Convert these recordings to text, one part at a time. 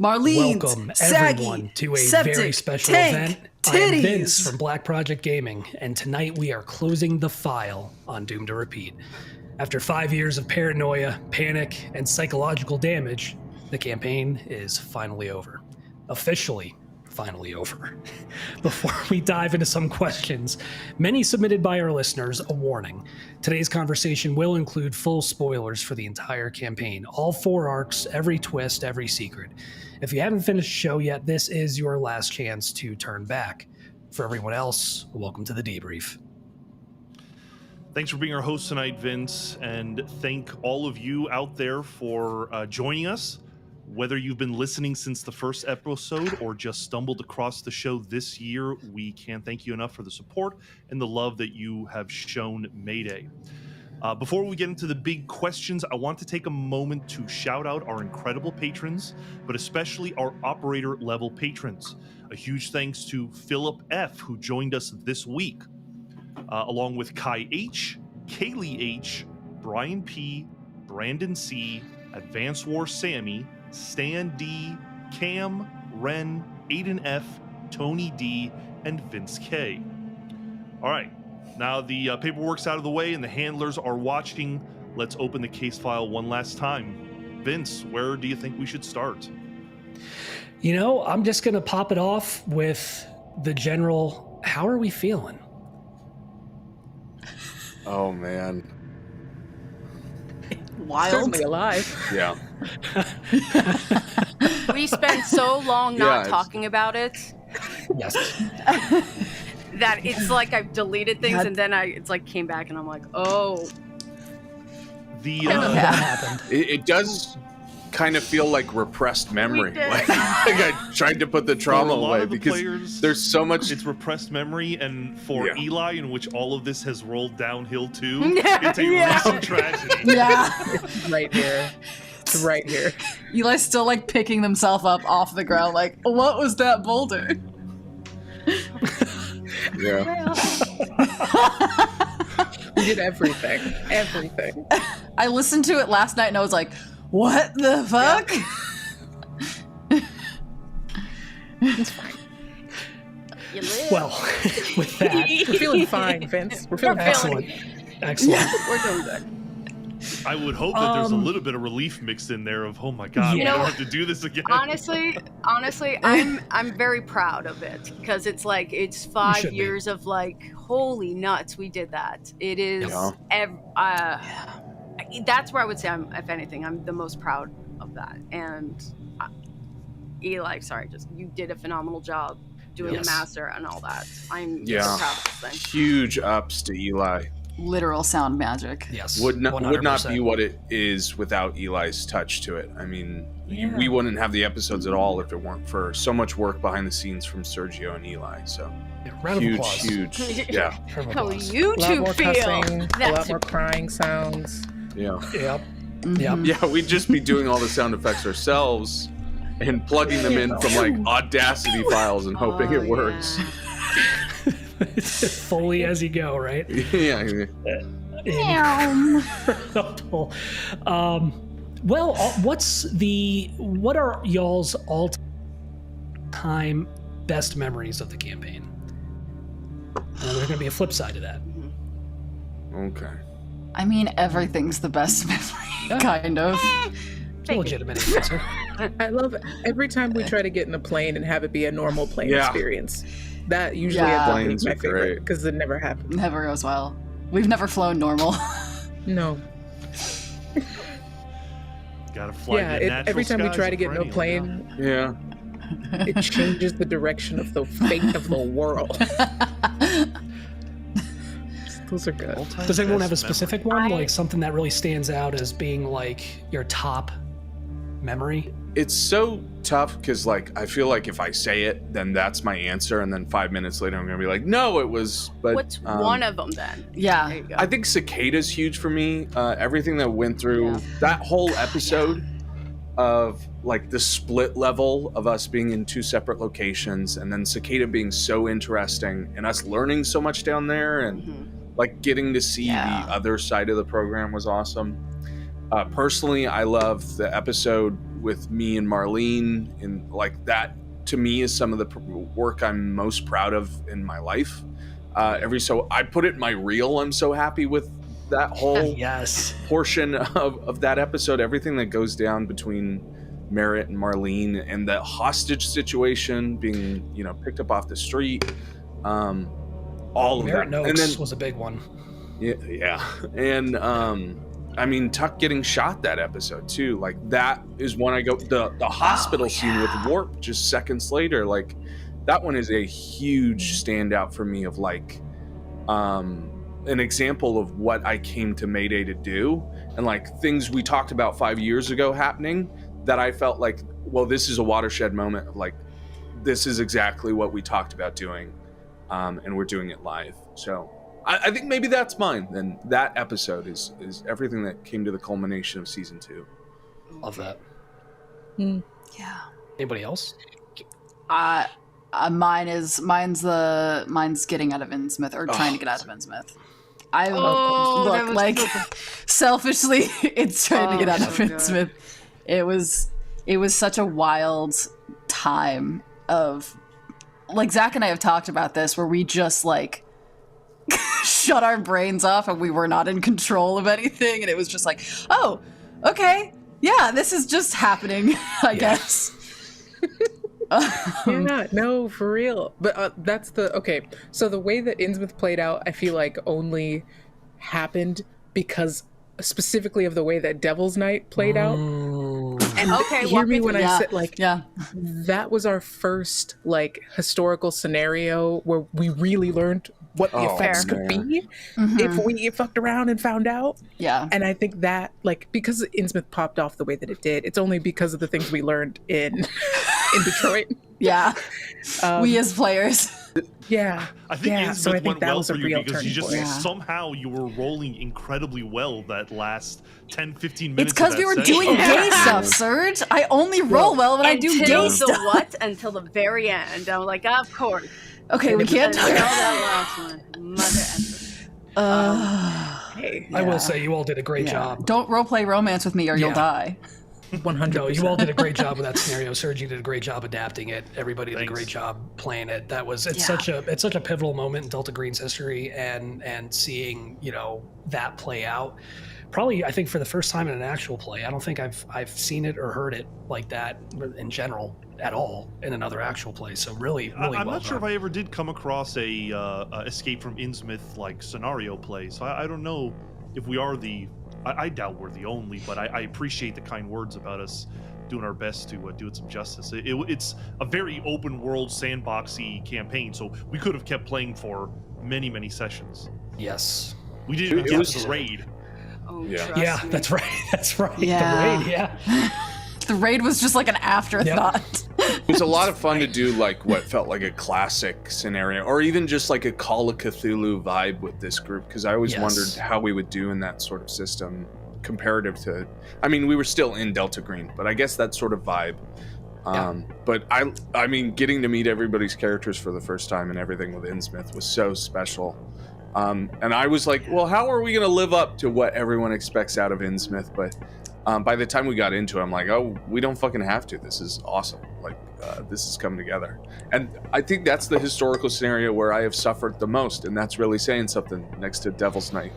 Marlene, Welcome Saggy, everyone to a Septic, very special Tank, event. Titties. I am Vince from Black Project Gaming, and tonight we are closing the file on Doom to Repeat. After 5 years of paranoia, panic, and psychological damage, the campaign is finally over. Officially finally over. Before we dive into some questions, many submitted by our listeners, a warning. Today's conversation will include full spoilers for the entire campaign. All 4 arcs, every twist, every secret. If you haven't finished the show yet, this is your last chance to turn back. For everyone else, welcome to the Debrief. Thanks for being our host tonight, Vince, and thank all of you out there for joining us. Whether you've been listening since the first episode or just stumbled across the show this year, we can't thank you enough for the support and the love that you have shown Mayday. Before we get into the big questions, I want to take a moment to shout out our incredible patrons, but especially our operator level patrons. A huge thanks to Philip F., who joined us this week, along with Kai H., Kaylee H., Brian P., Brandon C., Advance War Sammy, Stan D., Cam, Ren, Aiden F., Tony D., and Vince K. All right. Now the paperwork's out of the way and the handlers are watching. Let's open the case file one last time. Vince, where do you think we should start? You know, I'm just going to pop it off with the general, how are we feeling? Oh, man. Wild. Certainly alive. Yeah. We spent so long not talking about it Yes. that it's like I've deleted things and then it's like came back and I'm like, oh. The What happened? It does kind of feel like repressed memory. did. Like I tried to put the trauma for a lot away of the because players, there's so much. it's repressed memory, and for Yeah. Eli, in which all of this has rolled downhill too, Yeah. it's a Yeah. recent tragedy. Yeah. Right here. It's right here. Eli's still like picking themselves up off the ground, like, what was that boulder? Yeah. We did everything. Everything. I listened to it last night and I was like, what the fuck? It's fine. You live. Well, with that, We're feeling fine, Vince. We're feeling excellent. Excellent. We're doing good. I would hope that there's a little bit of relief mixed in there of, oh my god, You we know don't what? have to do this again. Honestly, I'm very proud of it because it's like it's 5 should be. years of like, holy nuts, we did that. It is. Yeah. That's where I would say if anything, I'm the most proud of that. And Eli, sorry, you did a phenomenal job doing Yes. the master and all that. I'm Yeah. so proud of this thing. Huge ups to Eli. Literal sound magic. Yes. Would not be 100%. what it is without Eli's touch to it. I mean, we wouldn't have the episodes at all if it weren't for so much work behind the scenes from Sergio and Eli. So Yeah, round of applause. huge. Yeah. Round of How applause. you a lot two more feel? cussing, a lot That's more crying sounds. Yeah. Yep. Mhm. Yep. Yeah, we'd just be doing all the sound effects ourselves and plugging them in from like Audacity files and hoping it works. Fully as you go, right? Yeah. Incredible. Well, what are y'all's all-time best memories of the campaign? There's going to be a flip side to that. Okay. I mean, everything's the best memory, kind of. It's a legitimate answer. I love it. Every time we try to get in a plane and have it be a normal plane Yeah. experience. That usually Yeah. ends up being Planes my are favorite great. because it never happens. Never goes well. We've never flown normal. No. Gotta fly Yeah, the natural every time we skies try to get in a perennially. plane, Yeah. it changes the direction of the fate of the world. Those are good. All-time Does everyone have a best specific memory. one? Like something that really stands out as being like your top memory? It's so tough because like I feel like if I say it, then that's my answer, and then 5 minutes later I'm gonna be like, no, it was. But What's one of them then? Yeah. There you go. I think Cicada's huge for me. Everything that went through that whole episode of like the split level of us being in 2 separate locations, and then Cicada being so interesting, and us learning so much down there, and like getting to see the other side of the program was awesome. Personally, I love the episode with me and Marlene, and like that to me is some of the work I'm most proud of in my life. So I put it in my reel. I'm so happy with that whole Yes. portion of that episode, everything that goes down between Merritt and Marlene, and the hostage situation being, picked up off the street, all of Merritt that. Noakes And then was a big one. yeah. And I mean, Tuck getting shot that episode too. Like that is when I go the hospital scene with Warp just seconds later. Like that one is a huge standout for me of like an example of what I came to Mayday to do, and like things we talked about 5 years ago happening that I felt like, well, this is a watershed moment of like, this is exactly what we talked about doing, and we're doing it live. So I think maybe that's mine. And that episode is everything that came to the culmination of season 2. Love that. Yeah. Anybody else? Mine's getting out of Innsmouth, or trying to get out of Innsmouth. I that look was like so selfishly, it's trying to get out of so good. Innsmouth. It was such a wild time of, like, Zach and I have talked about this, where we just like shut our brains off and we were not in control of anything, and it was just like, oh, okay, yeah, this is just happening, I guess. Yeah, no, for real. But that's okay. So the way that Innsmouth played out, I feel like only happened because specifically of the way that Devil's Night played out. And Okay, hear walk me me when through I that. said Yeah. that was our first like historical scenario where we really learned what the Oh, effects could man. be if we fucked around and found out. Yeah. And I think that, like, because Innsmouth popped off the way that it did, it's only because of the things we learned in Detroit. Yeah. We as players. Yeah. I think yeah, Innsmouth so I think went that well was for a you real because you turning just point. Yeah. somehow you were rolling incredibly well that last 10, 15 minutes. It's because we were doing gay stuff, Serge. I only roll well when I do Until gay the stuff. what? Until the very end. I'm like, of course. Okay, we can't Until talk. that last one. Mother Hey, I will say you all did a great job. Don't roleplay romance with me or you'll Yeah. die. 100%. No, you all did a great job with that scenario. Serge, you did a great job adapting it. Everybody did Thanks. a great job playing it. That was it's Yeah. such a pivotal moment in Delta Green's history, and seeing that play out. Probably, I think for the first time in an actual play. I don't think I've seen it or heard it like that in general at all in another actual play. So really, really I'm well not sure if done. I ever did come across a Escape from Innsmouth like scenario play, so I don't know if we are I doubt we're the only, but I appreciate the kind words about us doing our best to do it some justice. It's a very open world sandboxy campaign, so we could have kept playing for many, many sessions. Yes. We didn't even It get was- to the raid. Oh, Yeah. trust Yeah, me. that's right. That's right. Yeah. The raid, yeah. The raid was just like an afterthought. It was a lot of fun to do like what felt like a classic scenario, or even just like a Call of Cthulhu vibe with this group, because I always Yes. wondered how we would do in that sort of system comparative to, I mean, we were still in Delta Green, but I guess that sort of vibe. But I mean, getting to meet everybody's characters for the first time and everything with Innsmouth was so special. And I was like, well, how are we going to live up to what everyone expects out of Innsmouth? But by the time we got into it, I'm like, oh, we don't fucking have to. This is awesome. Like, this is coming together. And I think that's the historical scenario where I have suffered the most. And that's really saying something next to Devil's Night.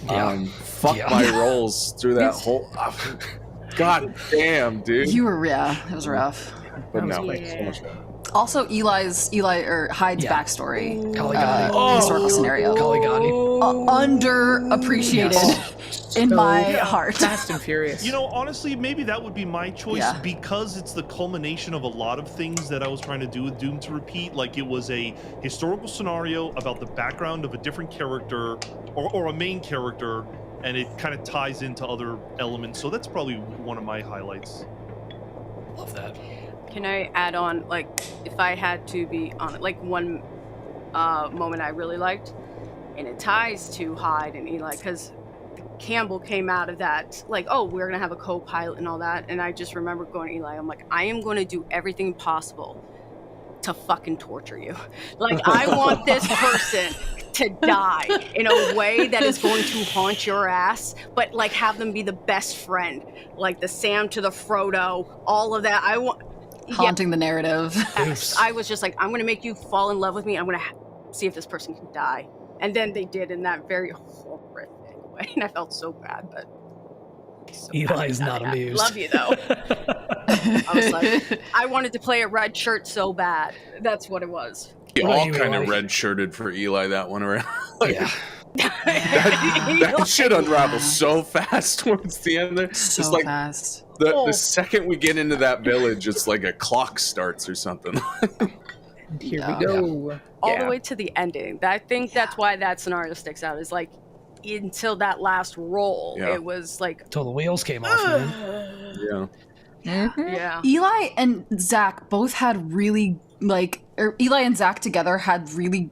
Yeah. Fuck Yeah. my rolls through that whole... God damn, dude. It was rough. But That no, was so much fun. Also, Hyde's backstory, Caligari. historical scenario, Caligari. underappreciated Yes. in my heart. Fast and Furious. You know, honestly, maybe that would be my choice Yeah. because it's the culmination of a lot of things that I was trying to do with Doom to Repeat. Like, it was a historical scenario about the background of a different character or a main character, and it kind of ties into other elements. So that's probably one of my highlights. Love that. Can I add on, like, if I had to be on it, like one moment I really liked, and it ties to Hyde and Eli, because Campbell came out of that, like, oh, we're gonna have a co-pilot and all that, and I just remember going to Eli, I'm like, I am gonna do everything possible to fucking torture you. Like, I want this person to die in a way that is going to haunt your ass, but like have them be the best friend, like the Sam to the Frodo, all of that. I want Haunting the narrative. Oops. I was just like, I'm gonna make you fall in love with me. I'm gonna see if this person can die, and then they did in that very horrific way, and I felt so bad, but. So Eli's not amused. Love you though. I was like, I wanted to play a red shirt so bad. That's what it was. We What about all you, kind of Eli? red-shirted for Eli that one around. Yeah. That shit unravels so fast towards the end there. So It's like fast. the second we get into that village, it's like a clock starts or something. And here Yeah. we go. All the way to the ending. I think that's why that scenario sticks out. Is like until that last roll, Yeah. it was like, Till the wheels came off, man. Yeah. yeah. Eli and Zach both had really Eli and Zach together had really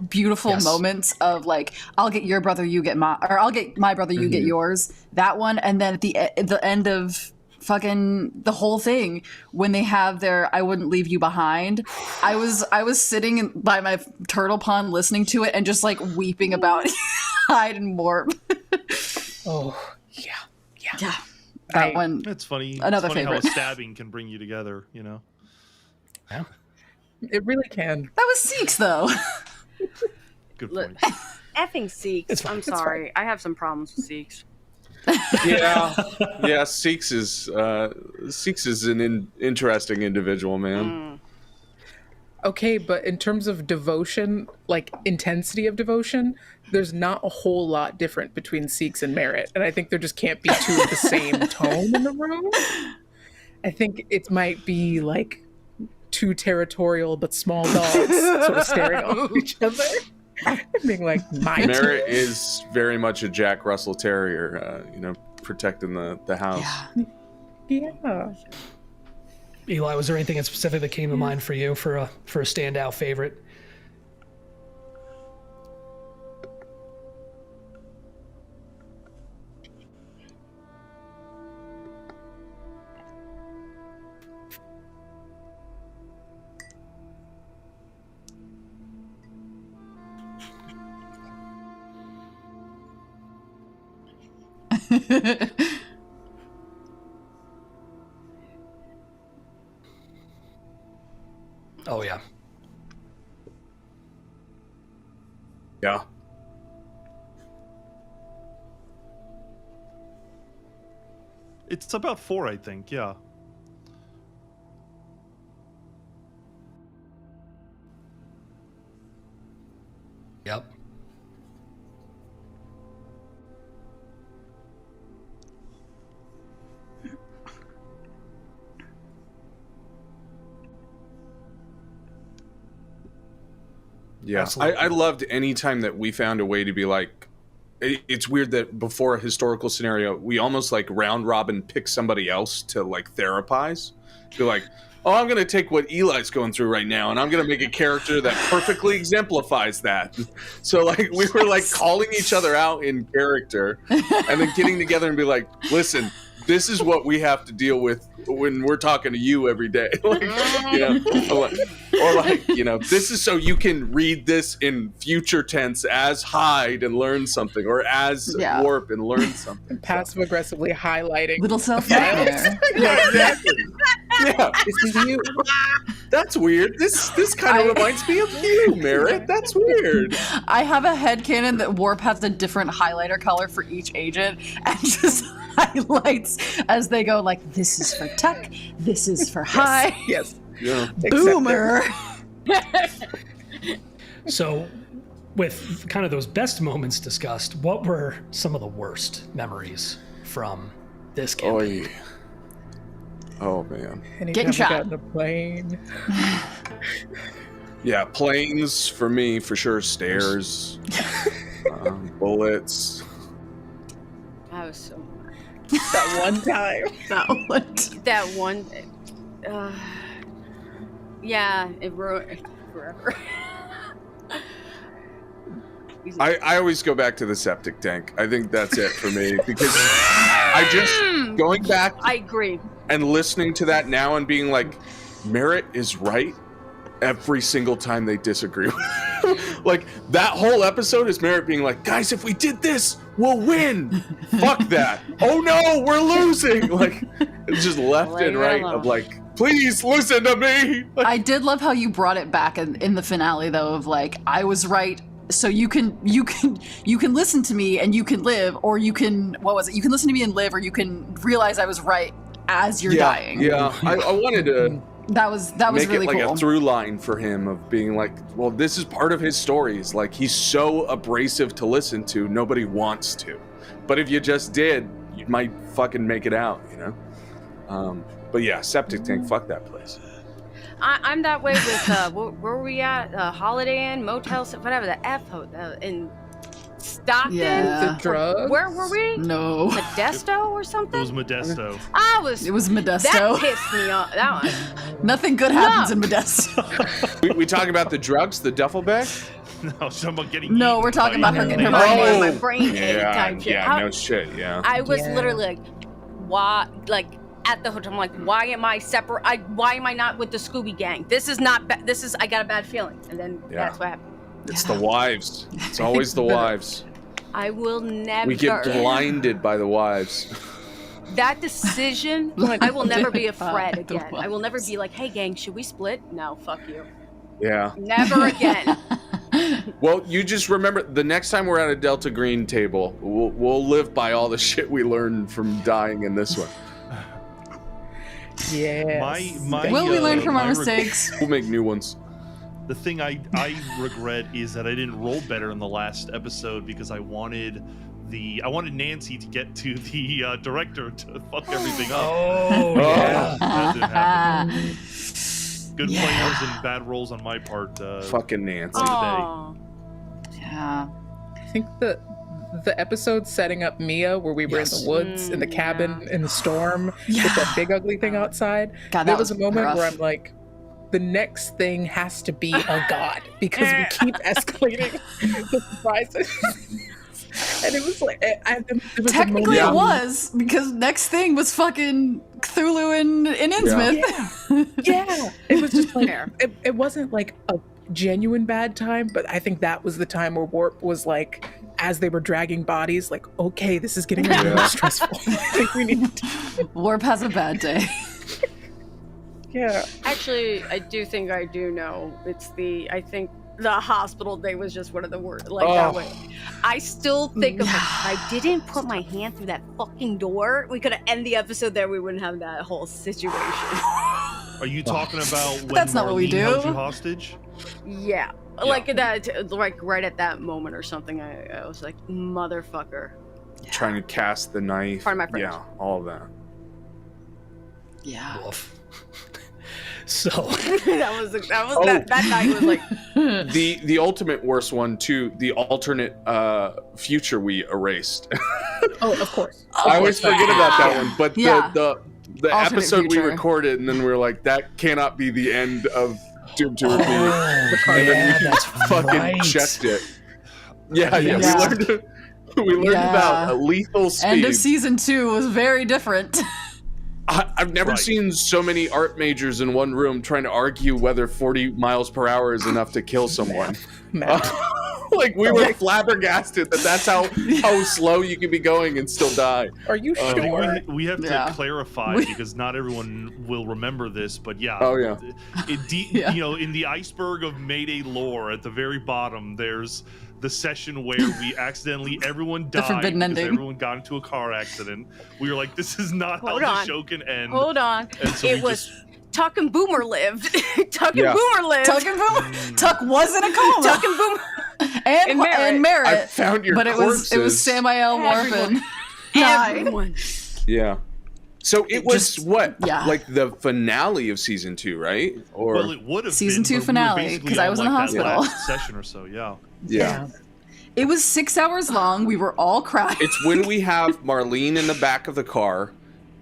beautiful Yes. moments of like, I'll get your brother, you get my, or I'll get my brother, you get yours. That one, and then at the end of fucking the whole thing, when they have their "I wouldn't leave you behind," I was sitting by my turtle pond listening to it and just like weeping about Hyde and Morp. Oh, yeah. Yeah, that I- one. It's funny. Another it's funny favorite. how a stabbing can bring you together, you know? Yeah. It really can. That was Seeks though. Good Look, point. effing Sikhs. It's fine. I'm It's sorry. I have some problems with Sikhs. Yeah. Seeks is an interesting individual, man. Okay, but in terms of devotion, like intensity of devotion, there's not a whole lot different between Sikhs and Merit. And I think there just can't be two of the same tone in the room. I think it might be like two territorial but small dogs sort of staring off each other and being like, my Merritt turn. is very much a Jack Russell Terrier, protecting the house. Yeah. Eli, was there anything in specific that came to mind for you for a standout favorite? Oh yeah. Yeah. It's about 4, I think. Yeah. Yep. Yeah, Absolutely. I loved any time that we found a way to be like, it's weird that before a historical scenario, we almost like round robin pick somebody else to like therapize. Be like, oh, I'm going to take what Eli's going through right now, and I'm going to make a character that perfectly exemplifies that. So like we were like calling each other out in character, and then getting together and be like, listen, this is what we have to deal with when we're talking to you every day. Like, or like, this is so you can read this in future tense as Hyde and learn something, or as Yeah. Warp and learn something. Passive aggressively highlighting. Little self there. Yeah, exactly. Yeah, This is you. that's weird. This kind of reminds me of you, Merritt. That's weird. I have a headcanon that Warp has a different highlighter color for each agent and just highlights as they go, like, this is for Tuck, this is for High, Yes. Yeah. Boomer. So, with kind of those best moments discussed, what were some of the worst memories from this campaign? Oy. Oh man. Anytime Getting we shot. got in a plane. Yeah, planes for me for sure. Stairs, bullets. I was so That one time. that one. Yeah, it ruined forever. I always go back to the septic tank. I think that's it for me because I just going back I agree. and listening to that now and being like, Merritt is right. every single time they disagree. Like, that whole episode is Merritt being like, guys, if we did this, we'll win. Fuck that. Oh no, we're losing. Like, it's just left and right of like, please listen to me. Like, I did love how you brought it back in the finale, though, of like, I was right, so you can listen to me and you can live, or you can, what was it? You can listen to me and live, or you can realize I was right as you're dying. Yeah, I wanted to That was make really it like cool. a through line for him of being like, well, this is part of his stories. Like, he's so abrasive to listen to, nobody wants to. But if you just did, you might fucking make it out, you know? But yeah, septic tank, fuck that place. I'm that way with where were we at? Holiday Inn, Motel, whatever the F hotel in Stockton. Yeah. The drugs? Where were we? No. Modesto or It something? was Modesto. It was Modesto. That pissed me off. That one. Nothing good happens in Modesto. We talking about the drugs, the duffel bag? No, I was talking about getting. No, eaten we're talking by about her getting her eating. brain My ate. brain ate type shit. Yeah, no shit, yeah. I was Yeah. literally like, why? Like at the hotel, I'm like, why am I separate? Why am I not with the Scooby Gang? This is not. This is. I got a bad feeling, and then that's what happened. It's the wives. It's always the wives. I will never. We get blinded by the wives. That decision, I will never be a Fred The again. I will never be like, hey gang, should we split? No, fuck you. Yeah. Never again. Well, you just remember, the next time we're at a Delta Green table, we'll live by all the shit we learned from dying in this one. Yeah. My Will we learn from our my mistakes? We'll make new ones. The thing I regret is that I didn't roll better in the last episode because I wanted Nancy to get to the director to fuck everything up. Oh, yeah. That didn't happen. Good Yeah. players and bad rolls on my part. Fucking Nancy. Aw. Yeah. I think the episode setting up Mia, where we were in the woods, in the cabin, in the storm, with that big ugly thing outside. God, There that was a moment rough. where I'm like, the next thing has to be a god, because we keep escalating the surprises. And it was like, there was a Technically, moment- it was, because next thing was fucking Cthulhu and Innsmouth. Yeah, it was just like, Fair. it wasn't like a genuine bad time, but I think that was the time where Warp was like, as they were dragging bodies, like, okay, this is getting really stressful. I think we need to. Warp has a bad day. Yeah. Actually, I do think I do know. I think the hospital day was just one of the worst. Like that way. I still think of like, if I didn't put my hand through that fucking door, we could have ended the episode there. We wouldn't have that whole situation. Are you talking about when That's not what we Marlene do. held you hostage? Yeah. Like that, like right at that moment or something. I was like, motherfucker. Trying to cast the knife. Pardon my French. Yeah, all of that. Yeah. Woof. So that night was like, The ultimate worst one too, the alternate future we erased. Oh, of course. I always forget about that one, but Yeah. the Alternate episode we future. recorded, and then we were like, that cannot be the end of Doom to Repeat. Oh, And then yeah, we that's fucking right. checked it. Yeah. Yeah. We learned about a lethal speed. End of season 2 was very different. I've never Right. seen so many art majors in one room trying to argue whether 40 miles per hour is enough to kill someone. Like, we were flabbergasted that's how slow you can be going and still die. Are you I think sure? we have to Yeah. clarify because not everyone will remember this, but yeah. Oh, yeah. Yeah. You know, in the iceberg of Mayday lore, at the very bottom, there's the session where we accidentally everyone died forbidden because ending. everyone got into a car accident. We were like, this is not Hold how on. the show can end. hold on. And so It we was just- Tuck and Boomer lived. Tuck Yeah. and Boomer lived. Tuck and Boomer. Tuck was in a coma. Tuck and Boomer. and Merritt. Merritt. I found your but it corpses. was Samael Everyone. Morphin. died. Everyone. Yeah. So it was Just- what? yeah. Like the finale of season 2, right? Or Well, it would have Season been, 2 but we were finale, basically 'cause I on, was in the like, that hospital. last session or so, yeah. yeah. It was 6 hours long. We were all crying. It's when we have Marlene in the back of the car.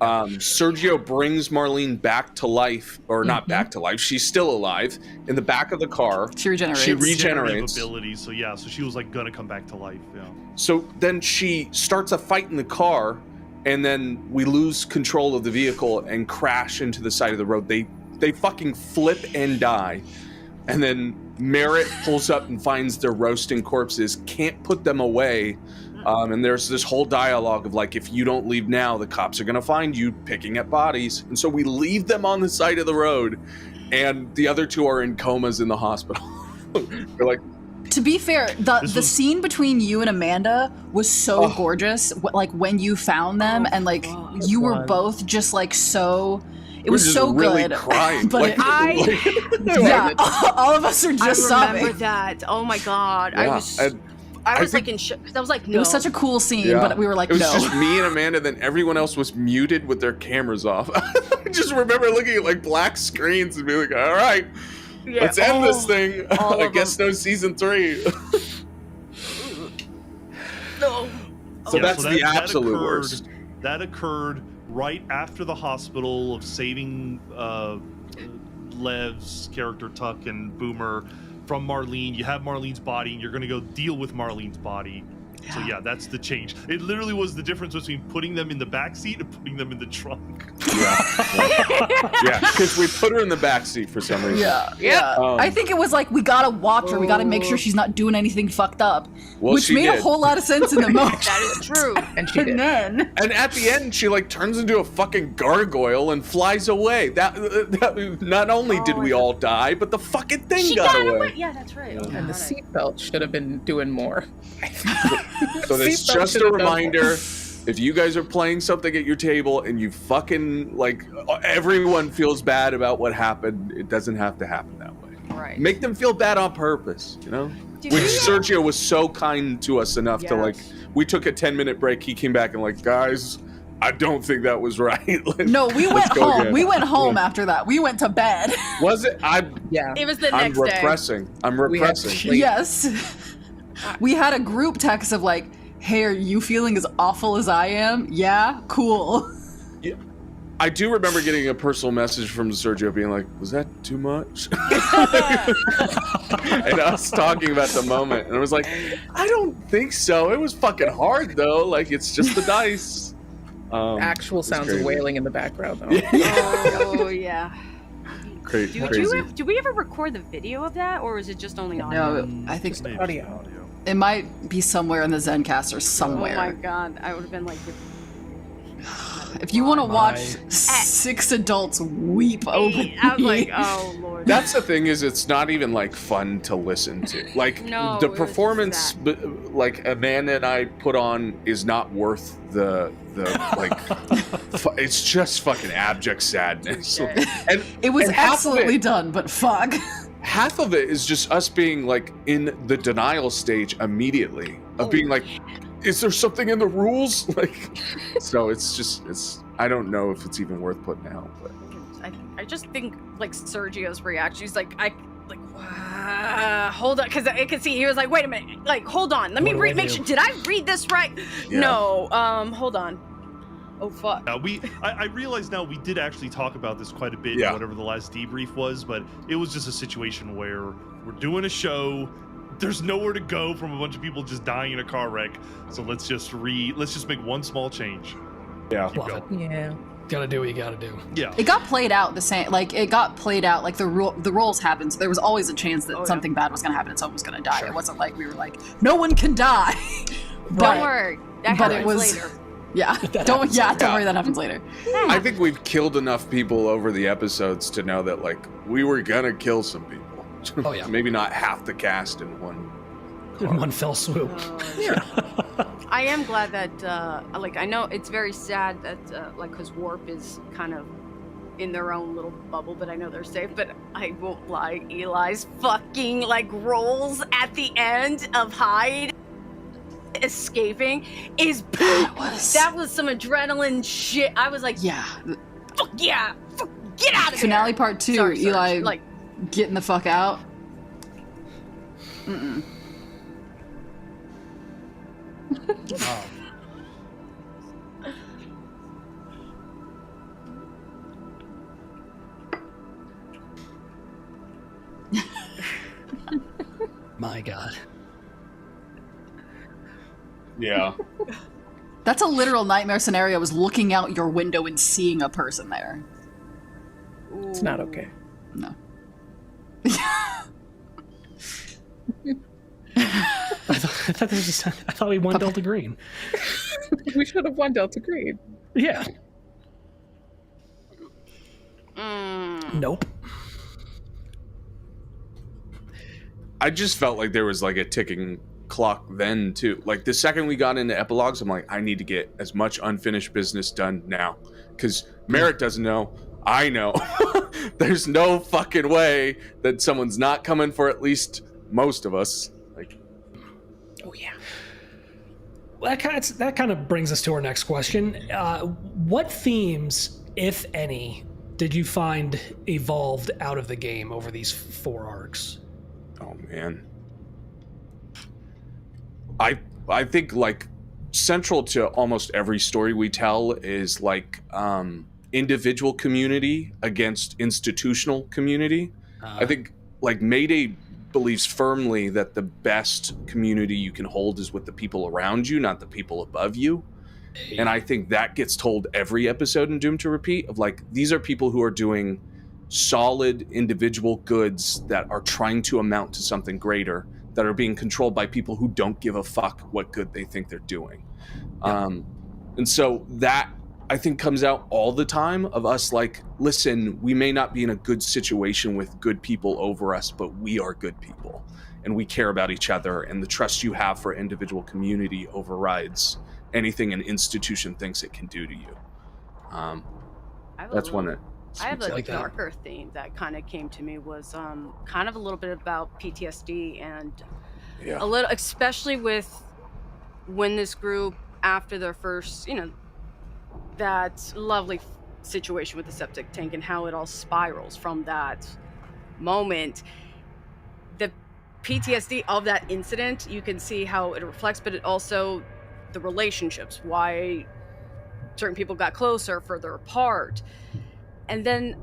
Sergio brings Marlene back to life, or not back to life. She's still alive in the back of the car. She regenerates. She Regenerative regenerates. abilities, so yeah, so she was like gonna come back to life, yeah. So then she starts a fight in the car, and then we lose control of the vehicle and crash into the side of the road. They fucking flip and die. And then Merritt pulls up and finds their roasting corpses, can't put them away. And there's this whole dialogue of like, if you don't leave now, the cops are going to find you picking at bodies. And so we leave them on the side of the road, and the other two are in comas in the hospital. We're like, to be fair, the scene between you and Amanda was so gorgeous. Like when you found them, and like you were both just like so. It was so really good. Crying. But Like, all of us are just I remember sobbing. that. Oh my god, Yeah, I was think- like in shock because I was like, no. It was such a cool scene, yeah. but we were like, it was no. just me and Amanda, then everyone else was muted with their cameras off. I just remember looking at like black screens and being like, all right, let's end this thing. I guess no season 3. No. So that's the absolute occurred, worst. That occurred right after the hospital of saving Lev's character Tuck and Boomer from Marlene. You have Marlene's body, and you're going to go deal with Marlene's body. So yeah, that's the change. It literally was the difference between putting them in the back seat and putting them in the trunk. Yeah, because we put her in the back seat for some reason. Yeah. I think it was like, we gotta watch her. We gotta make sure she's not doing anything fucked up. Well, which she made did. a whole lot of sense in the moment. That is true. And she did. then And at the end, she like turns into a fucking gargoyle and flies away. That not only did we all die, but the fucking thing She got got away. away. Yeah, that's right. Oh, And the got it. seatbelt should have been doing more. So that's Seatbelt just should a have done more. reminder. If you guys are playing something at your table and you fucking like, everyone feels bad about what happened, it doesn't have to happen that way. Right. Make them feel bad on purpose, you know? Did Which you- Sergio was so kind to us enough to like, Yes. we took a 10-minute break. He came back and like, guys, I don't think that was right. Like, no, we let's went go home. again. We went home after that. We went to bed. Was it? Yeah. It was the I'm next day. repressing. I'm We had repressing. sleep. Yes. We had a group text of like, hey, are you feeling as awful as I am? Yeah? Cool. I do remember getting a personal message from Sergio being like, was that too much? And us talking about the moment. And I was like, I don't think so. It was fucking hard though. Like, it's just the dice. Actual it's sounds crazy. of wailing in the background, though. Oh yeah. Crazy. Do we ever record the video of that, or is it just only audio? No, I think Maybe audio. just audio. it might be somewhere in the Zencaster somewhere. Oh my god, I would have been like, If you want to watch My- 6 adults weep openly, I was like, oh lord. That's the thing, is it's not even like fun to listen to. Like, No, the it was performance just like Amanda and I put on is not worth the like it's just fucking abject sadness. Okay. And it was and half of it- excellently done, but fuck. half of it is just us being like in the denial stage immediately of being like, is there something in the rules? Like, so it's I don't know if it's even worth putting out, but I just think like Sergio's reaction. He's like, hold on, because I could see he was like, wait a minute, like, hold on, let me What do I make do? sure. Did I read this right? Yeah. No. Hold on. Oh fuck. I realize now we did actually talk about this quite a bit Yeah. in whatever the last debrief was, but it was just a situation where we're doing a show. There's nowhere to go from a bunch of people just dying in a car wreck. So let's just make one small change. yeah. Keep Love going. Yeah. Gotta do what you gotta do. Yeah. It got played out the same. Like it got played out. Like the roles happened. So there was always a chance that Oh, yeah. something bad was going to happen and someone was going to die. Sure. It wasn't like we were like, no one can die. Don't But worry. That but it happens was- later. yeah, That don't happens. don't Yeah. worry, that happens later. I think we've killed enough people over the episodes to know that like we were gonna kill some people. Oh, yeah. Maybe not half the cast in one. In one fell swoop. I am glad that, like, I know it's very sad that, like, because Warp is kind of in their own little bubble, but I know they're safe. But I won't lie, Eli's fucking, like, rolls at the end of Hyde escaping is that was some adrenaline shit. I was like, Yeah. fuck yeah, fuck, get out of Finale here. part 2, Sorry, Serge, Eli like, getting the fuck out. Mm-mm. Oh. My God. Yeah. That's a literal nightmare scenario, was looking out your window and seeing a person there. It's not okay. No. I thought we won Delta Green. We should have won Delta Green. Yeah. Nope. I just felt like there was like a ticking clock then too. Like the second we got into epilogues, I'm like, I need to get as much unfinished business done now. Because Merritt doesn't know. I know. There's no fucking way that someone's not coming for at least most of us. Like, Oh yeah. Well, that kind of brings us to our next question. What themes, if any, did you find evolved out of the game over these 4 arcs? oh man. I think like central to almost every story we tell is like individual community against institutional community. I think like Mayday believes firmly that the best community you can hold is with the people around you, not the people above you. And I think that gets told every episode in Doomed to Repeat of like, these are people who are doing solid individual goods that are trying to amount to something greater, that are being controlled by people who don't give a fuck what good they think they're doing. And so that I think comes out all the time of us like, listen, we may not be in a good situation with good people over us, but we are good people and we care about each other, and the trust you have for individual community overrides anything an institution thinks it can do to you. That's one that I have a like that. darker theme that kind of came to me was kind of a little bit about PTSD and a little, especially with when this group, after their first, that lovely situation with the septic tank and how it all spirals from that moment. The PTSD of that incident, you can see how it reflects, but it also the relationships, why certain people got closer, further apart. And then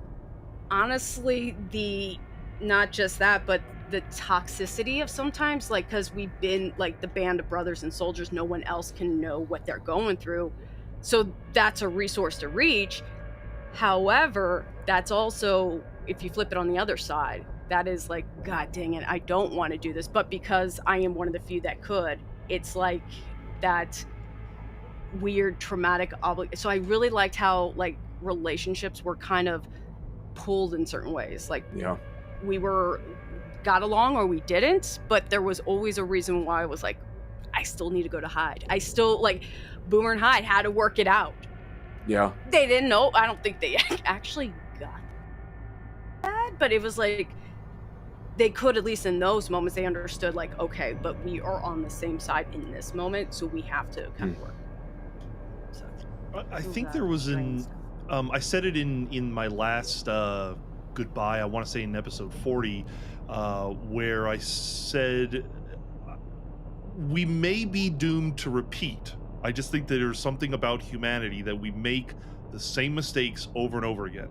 honestly, not just that, but the toxicity of sometimes, like, because we've been like the band of brothers and soldiers, no one else can know what they're going through, so that's a resource to reach. However, that's also, if you flip it on the other side, that is like, god dang it, I don't want to do this, but because I am one of the few that could, it's like that weird traumatic so I really liked how like relationships were kind of pulled in certain ways, like we got along or we didn't, but there was always a reason why. I was like, I still need to go to Hyde. I still like Boomer and Hyde had to work it out. Yeah. They didn't know. I don't think they actually got that, but it was like they could, at least in those moments, they understood like, okay, but we are on the same side in this moment, so we have to kind of work. So, I think there was I said it in my last goodbye, I want to say in episode 40, where I said we may be doomed to repeat. I just think that there's something about humanity that we make the same mistakes over and over again.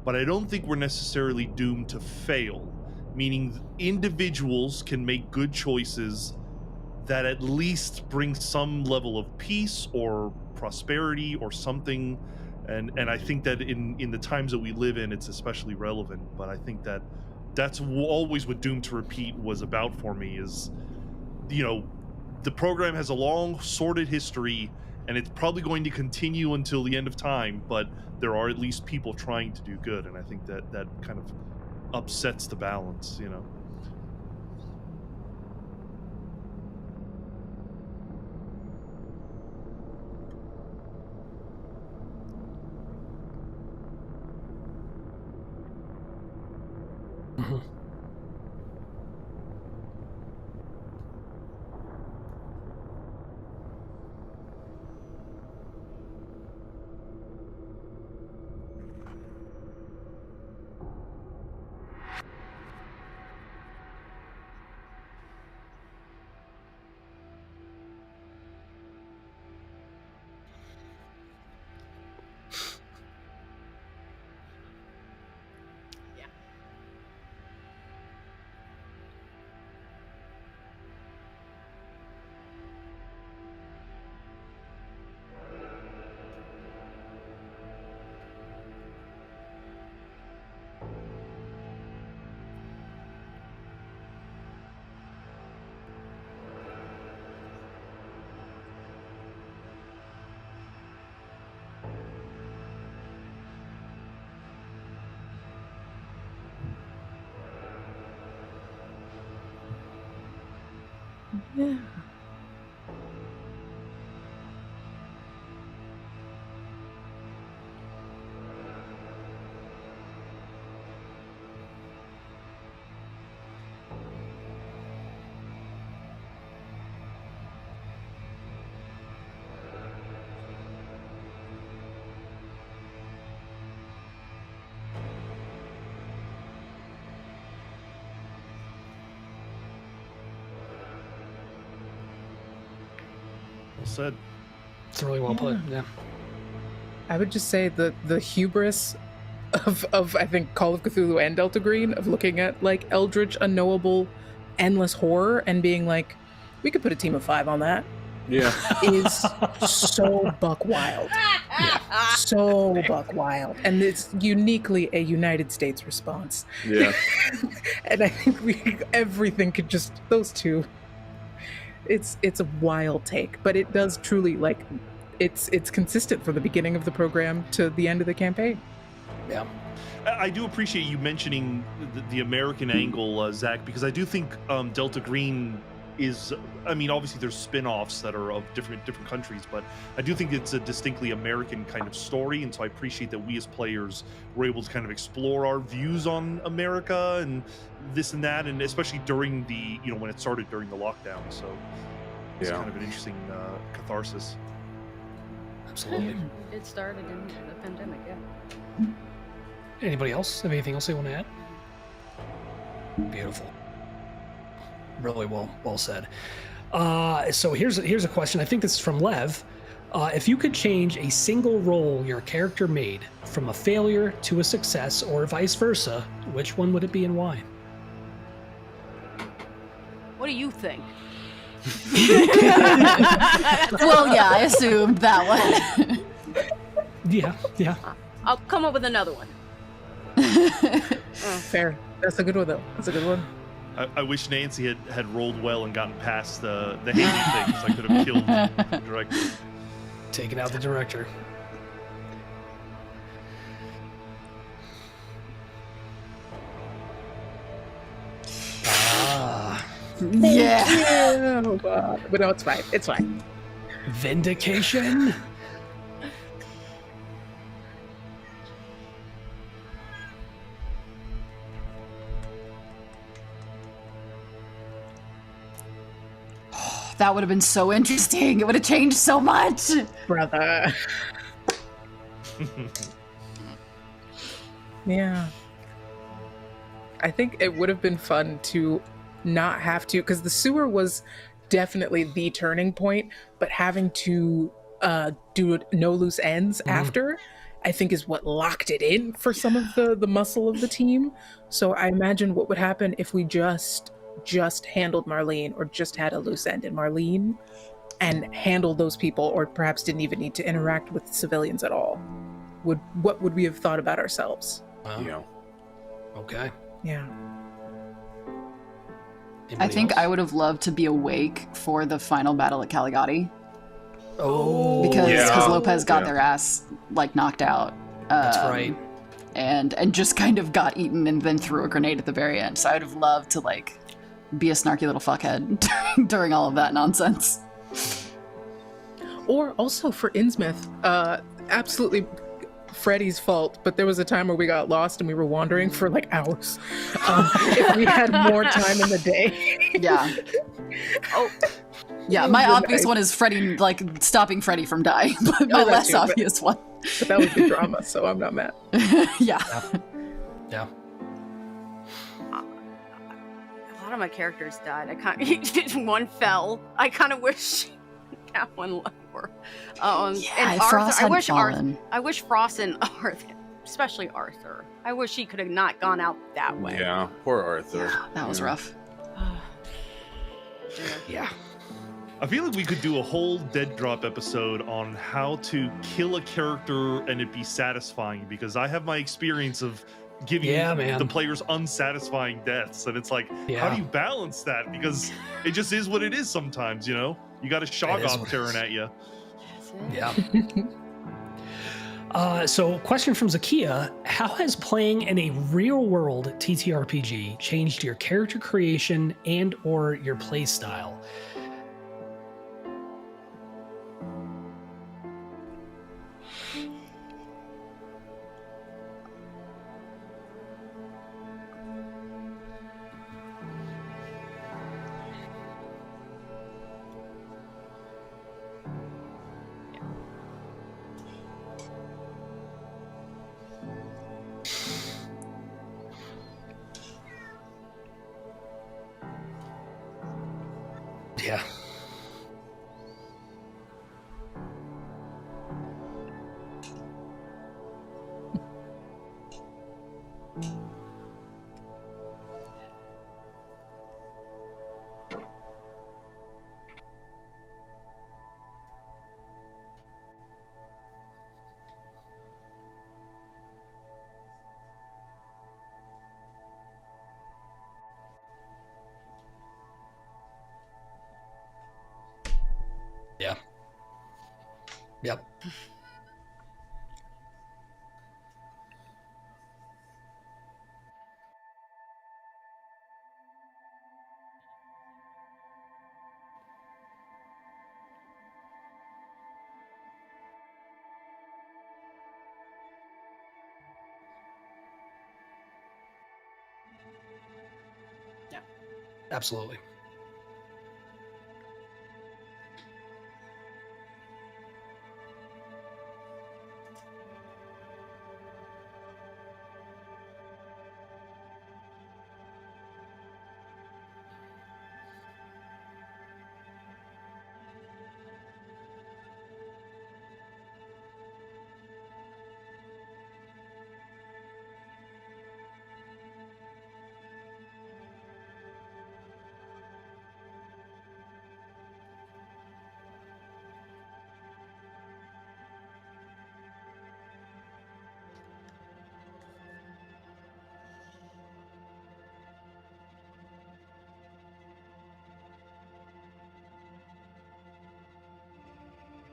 But I don't think we're necessarily doomed to fail, meaning individuals can make good choices that at least bring some level of peace or prosperity or something. And I think that in the times that we live in, it's especially relevant. But I think that that's always what Doomed to Repeat was about for me is, the program has a long, sordid history, and it's probably going to continue until the end of time, but there are at least people trying to do good, and I think that kind of upsets the balance, Yeah. Well said. It's really well put. Yeah. I would just say the hubris of I think Call of Cthulhu and Delta Green of looking at like eldritch, unknowable, endless horror and being like, we could put a team of 5 on that. Yeah. Is so buck wild. So buck wild. And it's uniquely a United States response. Yeah. And I think everything could just, those two, it's a wild take, but it does truly, like, it's consistent from the beginning of the program to the end of the campaign. Yeah. I do appreciate you mentioning the American angle, Zach, because I do think Delta Green is, I mean, obviously there's spin-offs that are of different countries, but I do think it's a distinctly American kind of story, and so I appreciate that we as players were able to kind of explore our views on America and this and that, and especially during the, you know, when it started during the lockdown, so it's kind of an interesting catharsis. Absolutely. It did start in the pandemic, yeah. Anybody else have anything else they want to add? Beautiful. Really well said. So here's a question. I think this is from Lev. If you could change a single role your character made from a failure to a success or vice versa, which one would it be and why? What do you think? Well, yeah, I assumed that one. Yeah. I'll come up with another one. Fair. That's a good one, though. That's a good one. I wish Nancy had rolled well and gotten past the Haley thing, so I could have killed the director. Taking out the director. Yeah. But no, it's fine. It's fine. Vindication. That would have been so interesting. It would have changed so much. Brother. Yeah. I think it would have been fun to not have to, because the sewer was definitely the turning point, but having to do no loose ends after, I think is what locked it in for some of the muscle of the team. So I imagine what would happen if we just handled Marlene, or just had a loose end in Marlene and handled those people, or perhaps didn't even need to interact with civilians at all. What would we have thought about ourselves? Yeah. Okay. Yeah. I think I would have loved to be awake for the final battle at Caligati. Oh, Because Lopez got their ass like knocked out. That's right. And just kind of got eaten and then threw a grenade at the very end. So I would have loved to like be a snarky little fuckhead during all of that nonsense. Or also for Innsmouth, absolutely Freddy's fault, but there was a time where we got lost and we were wandering for like hours. If we had more time in the day. Yeah. Oh, Yeah, my obvious one is Freddy, like stopping Freddy from dying, but my that less too, but- obvious one. But that was the drama, so I'm not mad. Yeah. Yeah. a lot of my characters died. I kind one fell. I kind of wish that one were. And Frost Arthur. had fallen. I wish Frost and Arthur, especially Arthur. I wish he could have not gone out that way. Yeah, poor Arthur. That was rough. Yeah. I feel like we could do a whole Dead Drop episode on how to kill a character and it be satisfying, because I have my experience of giving the players unsatisfying deaths, and it's like, how do you balance that? Because it just is what it is sometimes, you know? You got a Shoggoth tearing at you. Yeah. So, question from Zakia: how has playing in a real-world TTRPG changed your character creation and/or your play style? Yeah. Yeah. Yep. Yeah. Absolutely.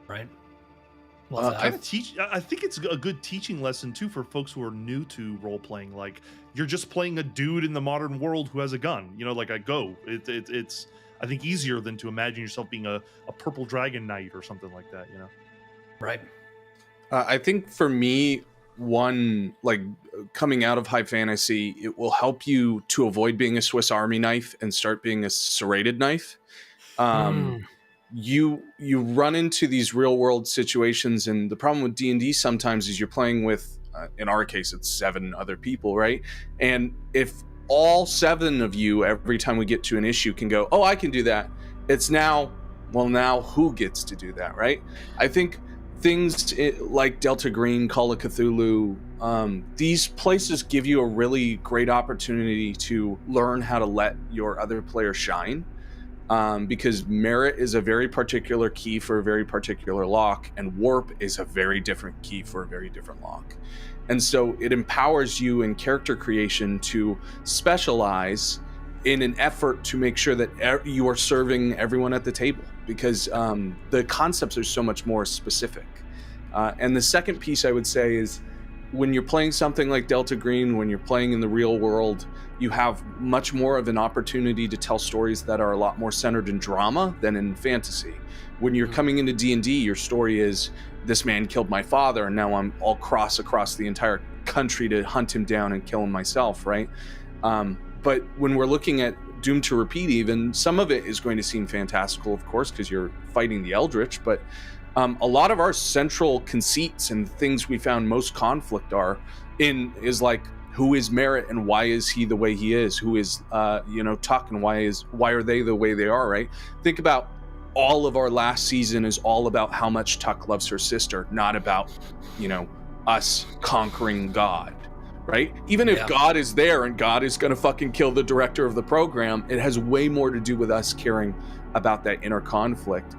Right. Love that. I think it's a good teaching lesson too for folks who are new to role playing. Like, you're just playing a dude in the modern world who has a gun. You know, like a go. It's I think easier than to imagine yourself being a purple dragon knight or something like that. You know. Right. I think for me, one, like, coming out of high fantasy, it will help you to avoid being a Swiss Army knife and start being a serrated knife. You run into these real world situations, and the problem with D&D sometimes is you're playing with, in our case, it's 7 other people, right? And if all 7 of you, every time we get to an issue, can go, oh, I can do that, it's now, well, now who gets to do that, right? I think things like Delta Green, Call of Cthulhu, these places give you a really great opportunity to learn how to let your other player shine. Because merit is a very particular key for a very particular lock, and warp is a very different key for a very different lock. And so it empowers you in character creation to specialize in an effort to make sure that you are serving everyone at the table, because the concepts are so much more specific. And the second piece I would say is, when you're playing something like Delta Green, when you're playing in the real world, you have much more of an opportunity to tell stories that are a lot more centered in drama than in fantasy. When you're coming into D&D, your story is, this man killed my father, and now I'm all across the entire country to hunt him down and kill him myself, right? But when we're looking at Doomed to Repeat, even, some of it is going to seem fantastical, of course, because you're fighting the Eldritch, but a lot of our central conceits and things we found most conflict is like, who is Merritt and why is he the way he is? Who is Tuck and why are they the way they are, right? Think about all of our last season is all about how much Tuck loves her sister, not about, us conquering God, right? Even if God is there and God is going to fucking kill the director of the program, it has way more to do with us caring about that inner conflict.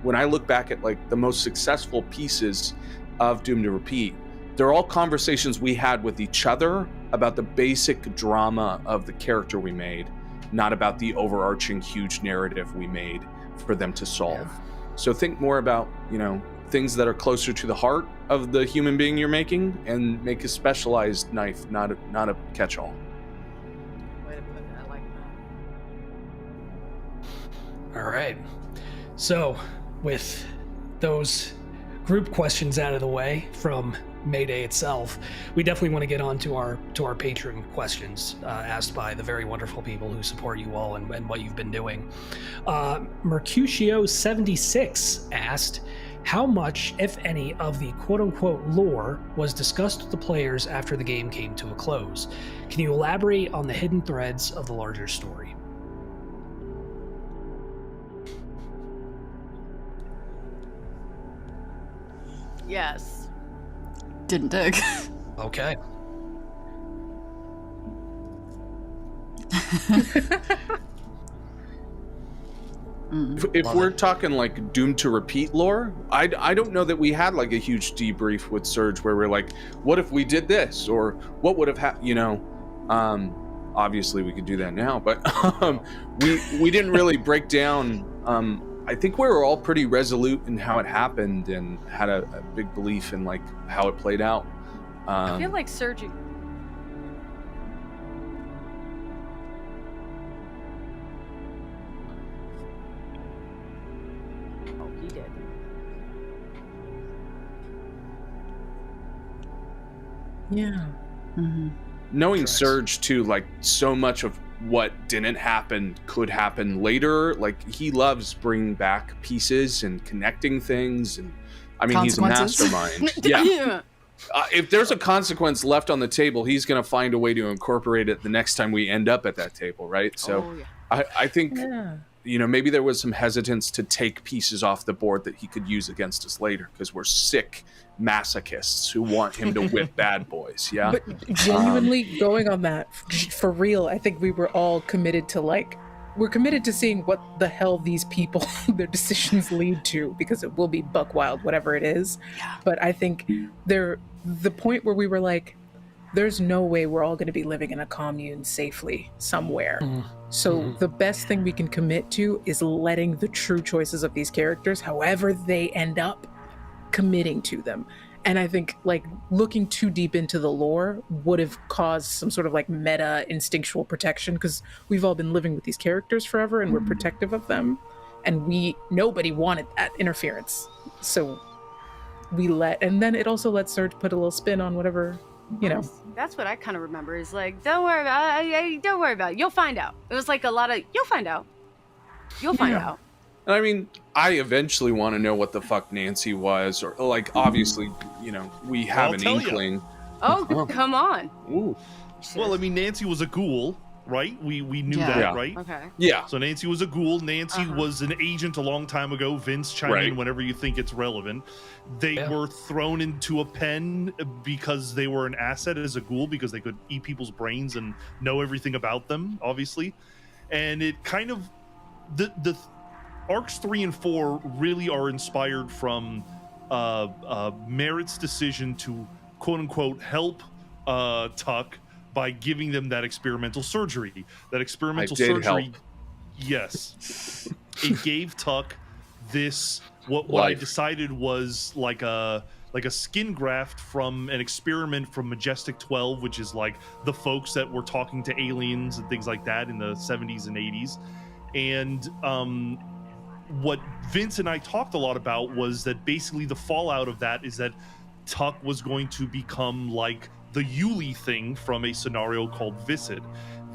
When I look back at like the most successful pieces of Doom to Repeat, they're all conversations we had with each other about the basic drama of the character we made, not about the overarching huge narrative we made for them to solve. So think more about, things that are closer to the heart of the human being you're making, and make a specialized knife, not a catch-all. Way to put it. I like that. All right. So, with those group questions out of the way from Mayday itself, we definitely want to get on to our patron questions asked by the very wonderful people who support you all and what you've been doing. Mercutio76 asked, how much, if any, of the quote-unquote lore was discussed with the players after the game came to a close? Can you elaborate on the hidden threads of the larger story? Yes. Didn't dig. Okay. If Love we're it. talking like doomed to repeat lore, I don't know that we had like a huge debrief with Surge where we're like, what if we did this, or what would have happened, you know? Obviously we could do that now, but we didn't really break down. I think we were all pretty resolute in how it happened and had a big belief in like how it played out. I feel like Sergi. Oh, he did. Yeah. Mm-hmm. knowing Correct. Surge too, like so much of what didn't happen could happen later. Like he loves bringing back pieces and connecting things, and I mean he's a Consequences. mastermind. Yeah. If there's a consequence left on the table, he's gonna find a way to incorporate it the next time we end up at that table, right? So Oh, yeah. I think Yeah. you know, maybe there was some hesitance to take pieces off the board that he could use against us later because we're sick masochists who want him to whip bad boys. Yeah. But genuinely going on that, for real, I think we were all committed to we're committed to seeing what the hell these people, their decisions lead to, because it will be buck wild, whatever it is. Yeah. But I think the point where we were like, there's no way we're all going to be living in a commune safely somewhere. So the best thing we can commit to is letting the true choices of these characters, however they end up, committing to them. And I think like looking too deep into the lore would have caused some sort of like meta instinctual protection, because we've all been living with these characters forever and we're protective of them, and nobody wanted that interference. So and then it also lets Surge put a little spin on whatever, you know. That's what I kind of remember. Is like, don't worry about it. Don't worry about it. You'll find out. It was like a lot of, you'll find out. You'll find out. And I mean, I eventually want to know what the fuck Nancy was, or like, obviously, you know, we have I'll an tell ya. inkling. Oh, come on. Ooh. Well, I mean, Nancy was a ghoul, right? We knew Yeah. that, Yeah. right? Okay. Yeah. So Nancy was a ghoul. Nancy was an agent a long time ago. Vince, chime Right. in whenever you think it's relevant. They were thrown into a pen because they were an asset as a ghoul, because they could eat people's brains and know everything about them, obviously. And it kind of the arcs 3 and 4 really are inspired from Merritt's decision to quote unquote help Tuck by giving them that experimental surgery. That experimental I did surgery, help. yes, it gave Tuck this what I Life. decided was like a skin graft from an experiment from Majestic 12, which is like the folks that were talking to aliens and things like that in the 70s and 80s. And what Vince and I talked a lot about was that basically the fallout of that is that Tuck was going to become like the Yuli thing from a scenario called Viscid.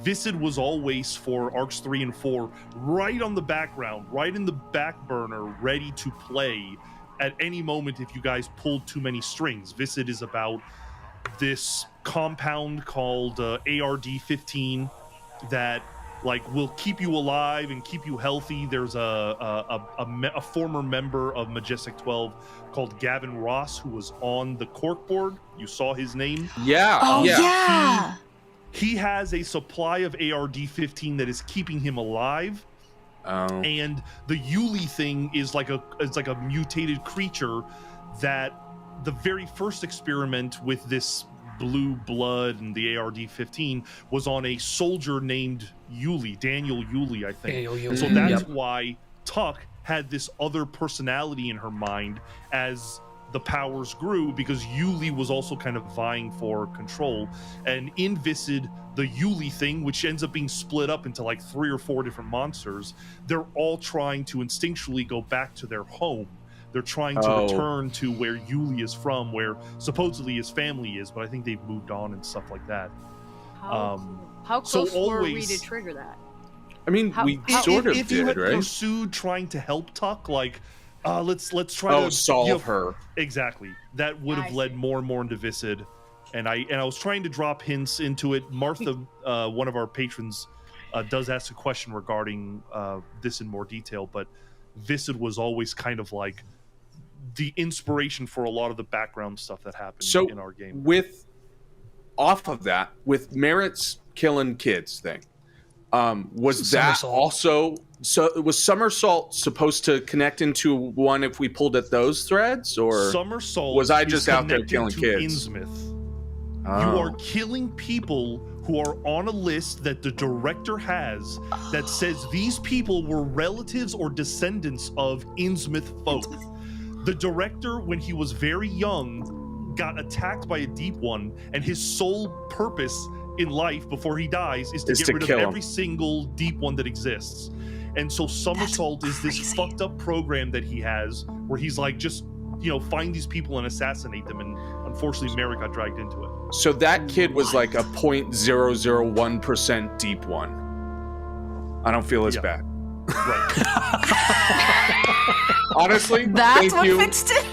Viscid was always, for arcs 3 and 4, right on the background, right in the back burner, ready to play at any moment if you guys pulled too many strings. Viscid is about this compound called ARD-15 that like will keep you alive and keep you healthy. There's a former member of Majestic 12 called Gavin Ross who was on the corkboard. You saw his name. Yeah. Oh yeah. yeah. He has a supply of ARD-15 that is keeping him alive. Oh. And the Yuli thing is like a mutated creature that the very first experiment with this blue blood and the ARD-15 was on a soldier named Yuli, Daniel Yuli, I think. Daniel Yuli. And so that's Yep. why Tuck had this other personality in her mind as the powers grew, because Yuli was also kind of vying for control. And in Viscid, the Yuli thing, which ends up being split up into like 3 or 4 different monsters, they're all trying to instinctually go back to their home. They're trying to return to where Yuli is from, where supposedly his family is, but I think they've moved on and stuff like that. How so close were we always- to trigger that? I mean, How- we how- sort of if you did, had right? pursued trying to help Tuck, like let's try to solve give her. Exactly. That would have I led see. more and more into Viscid. And I was trying to drop hints into it. Martha, one of our patrons, does ask a question regarding this in more detail, but Viscid was always kind of like the inspiration for a lot of the background stuff that happened So in our game. Off of that, with Merritt's killing kids thing, was that Somersault. also, so was Somersault supposed to connect into one if we pulled at those threads, or Somersault was I is just out there connected killing to kids? Innsmouth. Oh. You are killing people who are on a list that the director has that says these people were relatives or descendants of Innsmouth folk. The director, when he was very young, got attacked by a deep one, and his sole purpose in life before he dies is to get rid of kill him. every single deep one that exists. And so Somersault is this fucked up program that he has where he's like, just, you know, find these people and assassinate them. And unfortunately, Mary got dragged into it. So that kid was like a 0.001% deep one. I don't feel as Yeah. bad. Right. Honestly, That's thank what you. fixed it.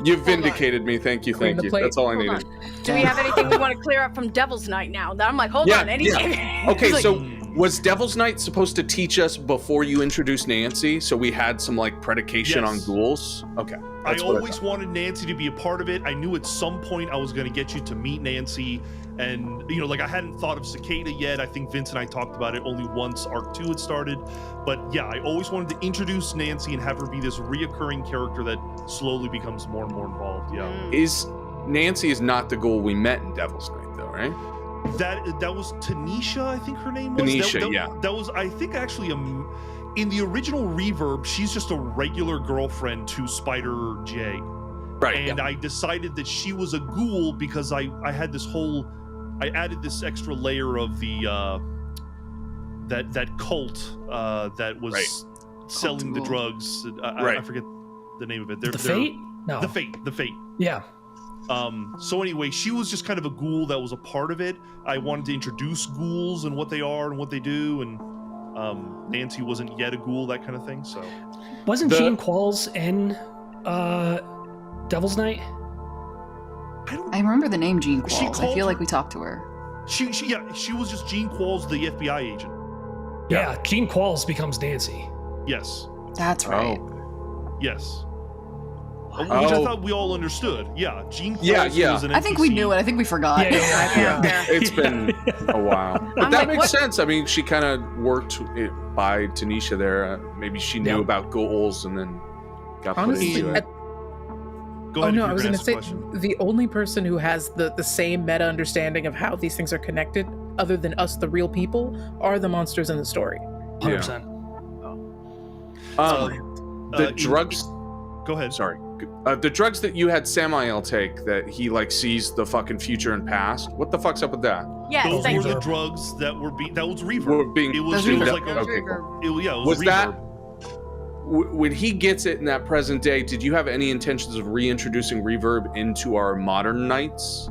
You vindicated me. Thank you. Clean Thank the you. plate. That's all I Hold needed. on. Do we have anything we want to clear up from Devil's Night now? I'm like, hold on, anything. Okay, Like, so was Devil's Night supposed to teach us before you introduced Nancy, so we had some like predication on Yes. ghouls? Okay. I that's what always wanted Nancy to be a part of it. I knew at some point I was going to get you to meet Nancy. And, you know, like I hadn't thought of Cicada yet. I think Vince and I talked about it only once Arc 2 had started. But yeah, I always wanted to introduce Nancy and have her be this reoccurring character that slowly becomes more and more involved. Yeah. Nancy is not the ghoul we met in Devil's Night, though, right? That was Tanisha, I think her name was. Tanisha, yeah. That was, I think, actually, in the original Reverb, she's just a regular girlfriend to Spider J. Right. And I decided that she was a ghoul because I had this whole, I added this extra layer of the that cult that was selling the drugs. I forget the name of it. The Fate? No. The Fate. Yeah. So anyway, she was just kind of a ghoul that was a part of it. I wanted to introduce ghouls and what they are and what they do, and Nancy wasn't yet a ghoul, that kind of thing. So Wasn't Jean Qualls in Devil's Night? I remember the name Jean She Qualls. I called feel her- like we talked to her. she was just Jean Qualls, the FBI agent. Yeah, Jean Qualls becomes Nancy. Yes. That's right. Yes. Which I thought we all understood. Yeah, Jean Qualls was an NPC. I think we knew it. I think we forgot. Yeah. It's been a while. But I'm that like, makes what- sense. I mean, she kind of worked it by Tanisha there. Maybe she knew about ghouls and then got put Honestly, into it. Go ahead. I was going going to say the only person who has the same meta understanding of how these things are connected, other than us, the real people, are the monsters in the story. 100%. The drugs. Go ahead. Sorry. The drugs that you had Samael take, that he like sees the fucking future and past. What the fuck's up with that? Yes, Those thank were you. the drugs that were that was reverb. Were being- it was Those were like a, okay, Reverb. it was Was that reverb. when he gets it in that present day? Did you have any intentions of reintroducing reverb into our modern nights,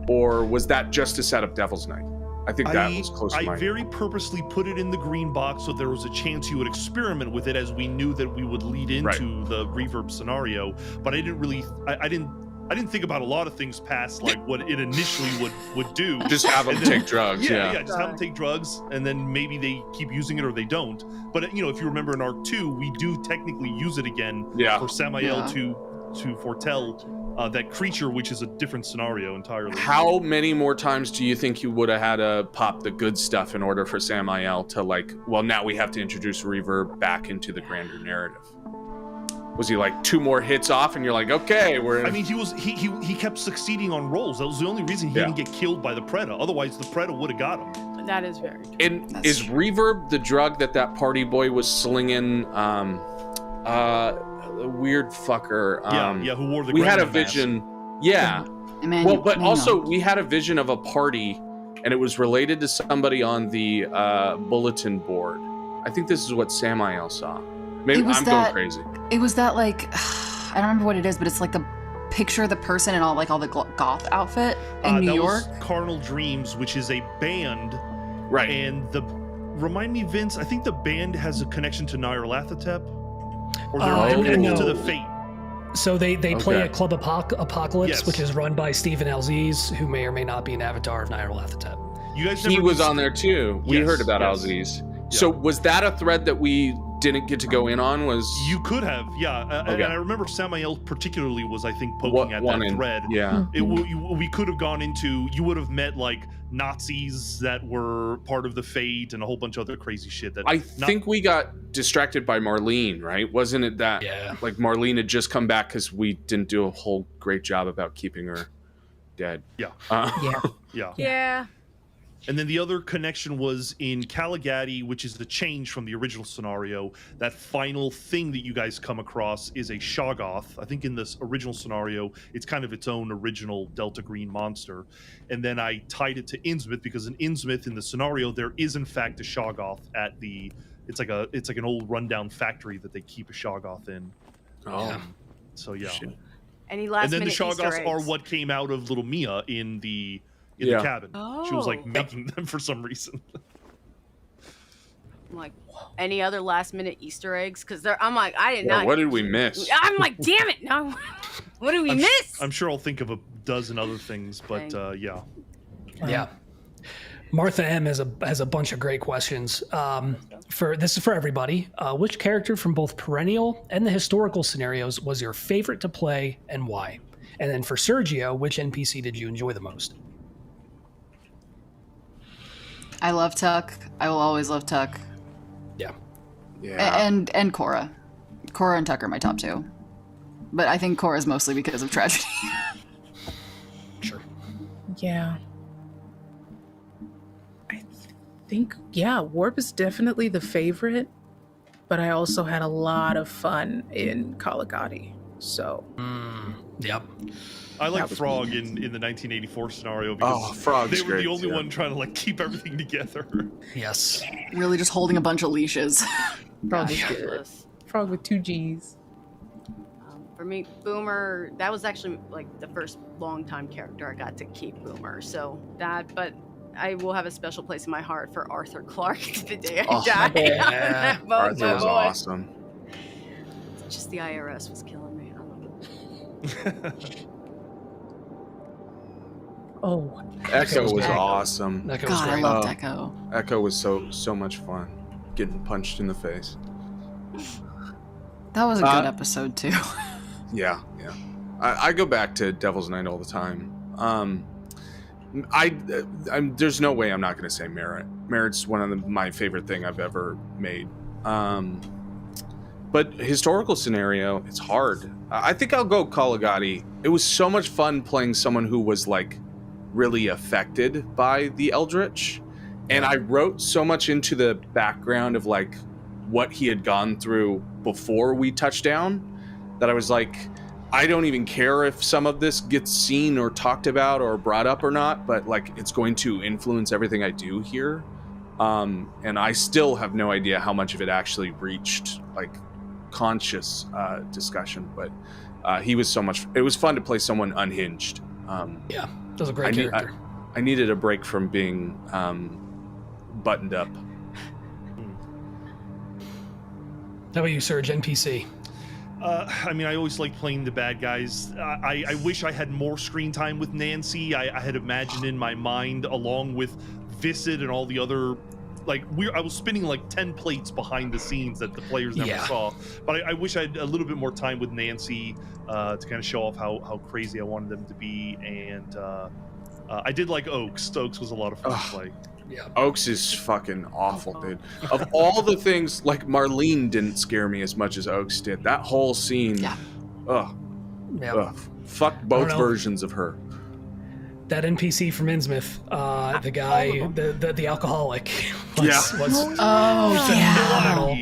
or was that just to set up Devil's Night? I think that was close to I mine. very purposely put it in the green box so there was a chance you would experiment with it, as we knew that we would lead into the reverb scenario. But I didn't really, I didn't think about a lot of things past like what it initially would do. Just have them And then- take drugs. Yeah, just have them take drugs, and then maybe they keep using it or they don't. But you know, if you remember in Arc 2, we do technically use it again for Samael to foretell that creature, which is a different scenario entirely. How many more times do you think you would have had to pop the good stuff in order for Samael to like, well, now we have to introduce reverb back into the grander narrative? Was he like 2 more hits off and you're like, okay, we're... I mean, he kept succeeding on rolls. That was the only reason he didn't get killed by the Preda. Otherwise, the Preda would have got him. That is very true. And is reverb the drug that party boy was slinging? A weird fucker. Who wore the we had a gremlin mask. vision. Yeah. Emmanuel, Well, but no. also we had a vision of a party, and it was related to somebody on the bulletin board. I think this is what Samael saw. Maybe It was I'm that- going crazy. It was that like I don't remember what it is, but it's like the picture of the person in all the goth outfit in New that York. was Carnal Dreams, which is a band. Right. And remind me, Vince, I think the band has a connection to Nyarlathotep, or they're connected no. to the Fate. So they play Okay. at Club Apocalypse, Yes. which is run by Stephen Alziz, who may or may not be an avatar of You guys He never was used- on there too. We Yes, heard about yes. Alziz. So was that a thread that we didn't get to go in on was You could have, yeah. Okay. And I remember Samael particularly was, I think, poking at that thread. Yeah. We could have gone into, you would have met like Nazis that were part of the Fate and a whole bunch of other crazy shit. That I think we got distracted by Marlene, right? Wasn't it that like Marlene had just come back because we didn't do a whole great job about keeping her dead? Yeah. Yeah. And then the other connection was in Caligati, which is the change from the original scenario. That final thing that you guys come across is a Shoggoth. I think in this original scenario, it's kind of its own original Delta Green monster. And then I tied it to Innsmouth because in Innsmouth, in the scenario, there is in fact a Shoggoth at the. It's like an old rundown factory that they keep a Shoggoth in. So yeah. Shit. Any last And then the minute Easter Shoggoths are eggs? what came out of little Mia in the cabin. She was like making them for some reason. I'm like, any other last minute Easter eggs? Because I'm like, I did not. What did we miss? I'm like, damn it! No, what did we miss? I'm sure I'll think of a dozen other things, but yeah. Yeah. Martha M has a bunch of great questions. This is for everybody. Which character from both Perennial and the historical scenarios was your favorite to play and why? And then for Sergio, which NPC did you enjoy the most? I love Tuck. I will always love Tuck. Yeah. And Cora. Cora and Tuck are my top two. But I think Cora's mostly because of tragedy. Sure. Yeah. I think, Warp is definitely the favorite, but I also had a lot of fun in Caligati. So. Yep. I like Frog in the 1984 scenario because Frog's they were great, the only one trying to like keep everything together. Yes. Really just holding a bunch of leashes. Frog was good. Ridiculous. Frog with 2 G's. For me, Boomer, that was actually like the first long-time character I got to keep, Boomer. So but I will have a special place in my heart for Arthur Clarke the day I die. yeah. Arthur was awesome. Just the IRS was killing me. I love it. Oh, Echo was awesome. That was God, I great. loved Echo. Echo was so much fun. Getting punched in the face. That was a good episode too. Yeah. I go back to Devil's Night all the time. There's no way I'm not going to say Merit. Merit's one of my favorite thing I've ever made. But historical scenario, it's hard. I think I'll go Caligati. It was so much fun playing someone who was like really affected by the Eldritch. And I wrote so much into the background of like what he had gone through before we touched down that I was like, I don't even care if some of this gets seen or talked about or brought up or not, but like it's going to influence everything I do here. And I still have no idea how much of it actually reached like conscious discussion, but he was so much. It was fun to play someone unhinged. Yeah, that was a great character. I needed a break from being buttoned up. How about you, Serge, NPC? I mean, I always like playing the bad guys. I wish I had more screen time with Nancy. I had imagined in my mind, along with Viscid and all the other, like, I was spinning like 10 plates behind the scenes that the players never saw. But I wish I had a little bit more time with Nancy to kind of show off how crazy I wanted them to be. And I did like Oaks. Oaks was a lot of fun to play. Yeah. Oaks is fucking awful, dude. Of all the things, like Marlene didn't scare me as much as Oaks did. That whole scene. Yeah. Fuck both versions of her. That NPC from Innsmouth, the guy, the alcoholic, was phenomenal.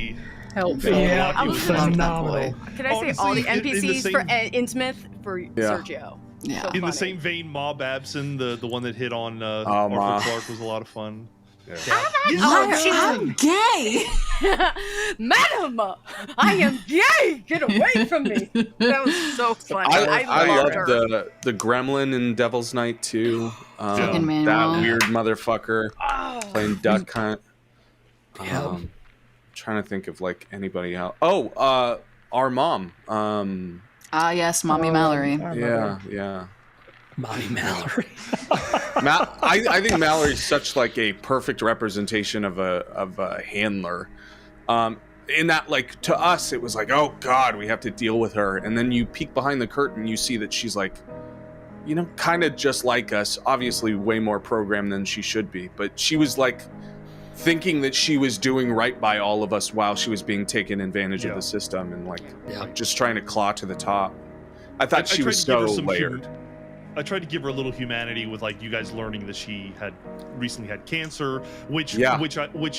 Helpful. Yeah, I was phenomenal. Can I say all the NPCs for Innsmouth for Sergio? Yeah. In the same vein, Mob Abson, the one that hit on Ma. Arthur Clarke, was a lot of fun. I'm gay. Madam, I am gay. Get away from me. That was so funny. I loved love her. the Gremlin in Devil's Night too. Fucking Manuel. That weird motherfucker playing Duck Hunt. Trying to think of like anybody else. Oh, our mom. Yes, Mommy Mallory. Yeah. Mommy Mallory. I think Mallory's such like a perfect representation of a handler. in that, like, to us, it was like, oh God, we have to deal with her. And then you peek behind the curtain, you see that she's like, you know, kind of just like us, obviously way more programmed than she should be. But she was like thinking that she was doing right by all of us while she was being taken advantage of the system and like just trying to claw to the top. I thought she was so layered. I tried to give her a little humanity with like you guys learning that she had recently had cancer, which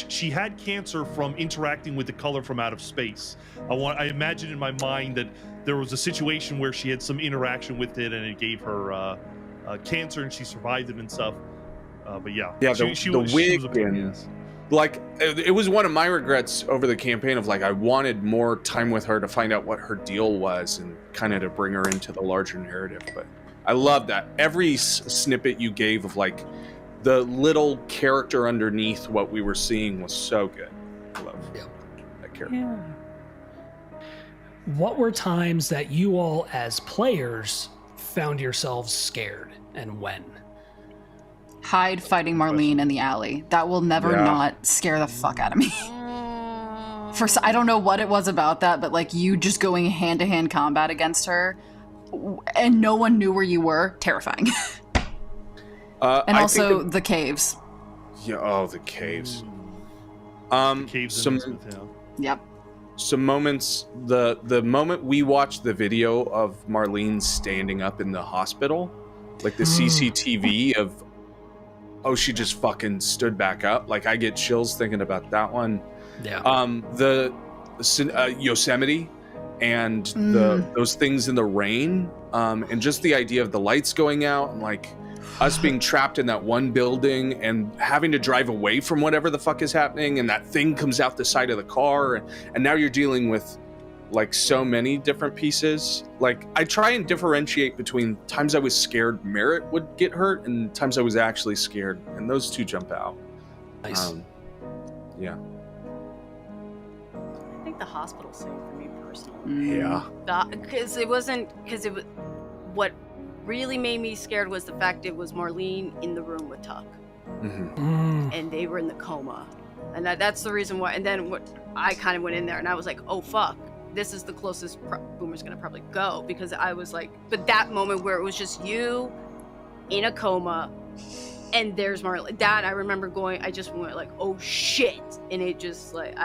she had cancer from interacting with the color from out of space. I imagine in my mind that there was a situation where she had some interaction with it and it gave her cancer and she survived it and stuff. But the wig and like it was one of my regrets over the campaign of like I wanted more time with her to find out what her deal was and kind of to bring her into the larger narrative. But I love that every snippet you gave of like the little character underneath what we were seeing was so good. I love that character. Yeah. What were times that you all as players found yourselves scared and when? Hyde fighting Marlene in the alley. That will never not scare the fuck out of me. I don't know what it was about that, but like you just going hand-to-hand combat against her and no one knew where you were, terrifying. And also the caves. Yeah, the caves. The caves Yep. Some moments, the moment we watched the video of Marlene standing up in the hospital, like the CCTV of, she just fucking stood back up. Like I get chills thinking about that one. Yeah. The Yosemite and those things in the rain, and just the idea of the lights going out and like us being trapped in that one building and having to drive away from whatever the fuck is happening, and that thing comes out the side of the car, and now you're dealing with like so many different pieces. Like I try and differentiate between times I was scared Merritt would get hurt and times I was actually scared, and those two jump out. Nice. I think the hospital scene for me personally. Yeah. Because what really made me scared was the fact it was Marlene in the room with Tuck. And they were in the coma. And that's the reason why. And then I kind of went in there and I was like, oh fuck, this is the closest Boomer's gonna probably go, because I was like, but that moment where it was just you in a coma and there's Marlene, that I remember I just went like, oh shit. And it just like,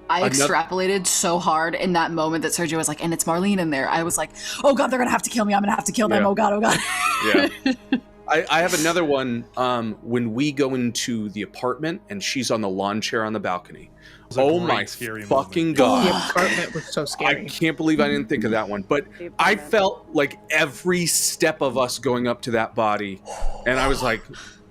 I extrapolated so hard in that moment that Sergio was like, and it's Marlene in there. I was like, oh god, they're gonna have to kill me. I'm gonna have to kill them. Oh god. Yeah. I have another one when we go into the apartment and she's on the lawn chair on the balcony. Oh my fucking god. The apartment was so scary. I can't believe I didn't think of that one. But I felt like every step of us going up to that body, and I was like,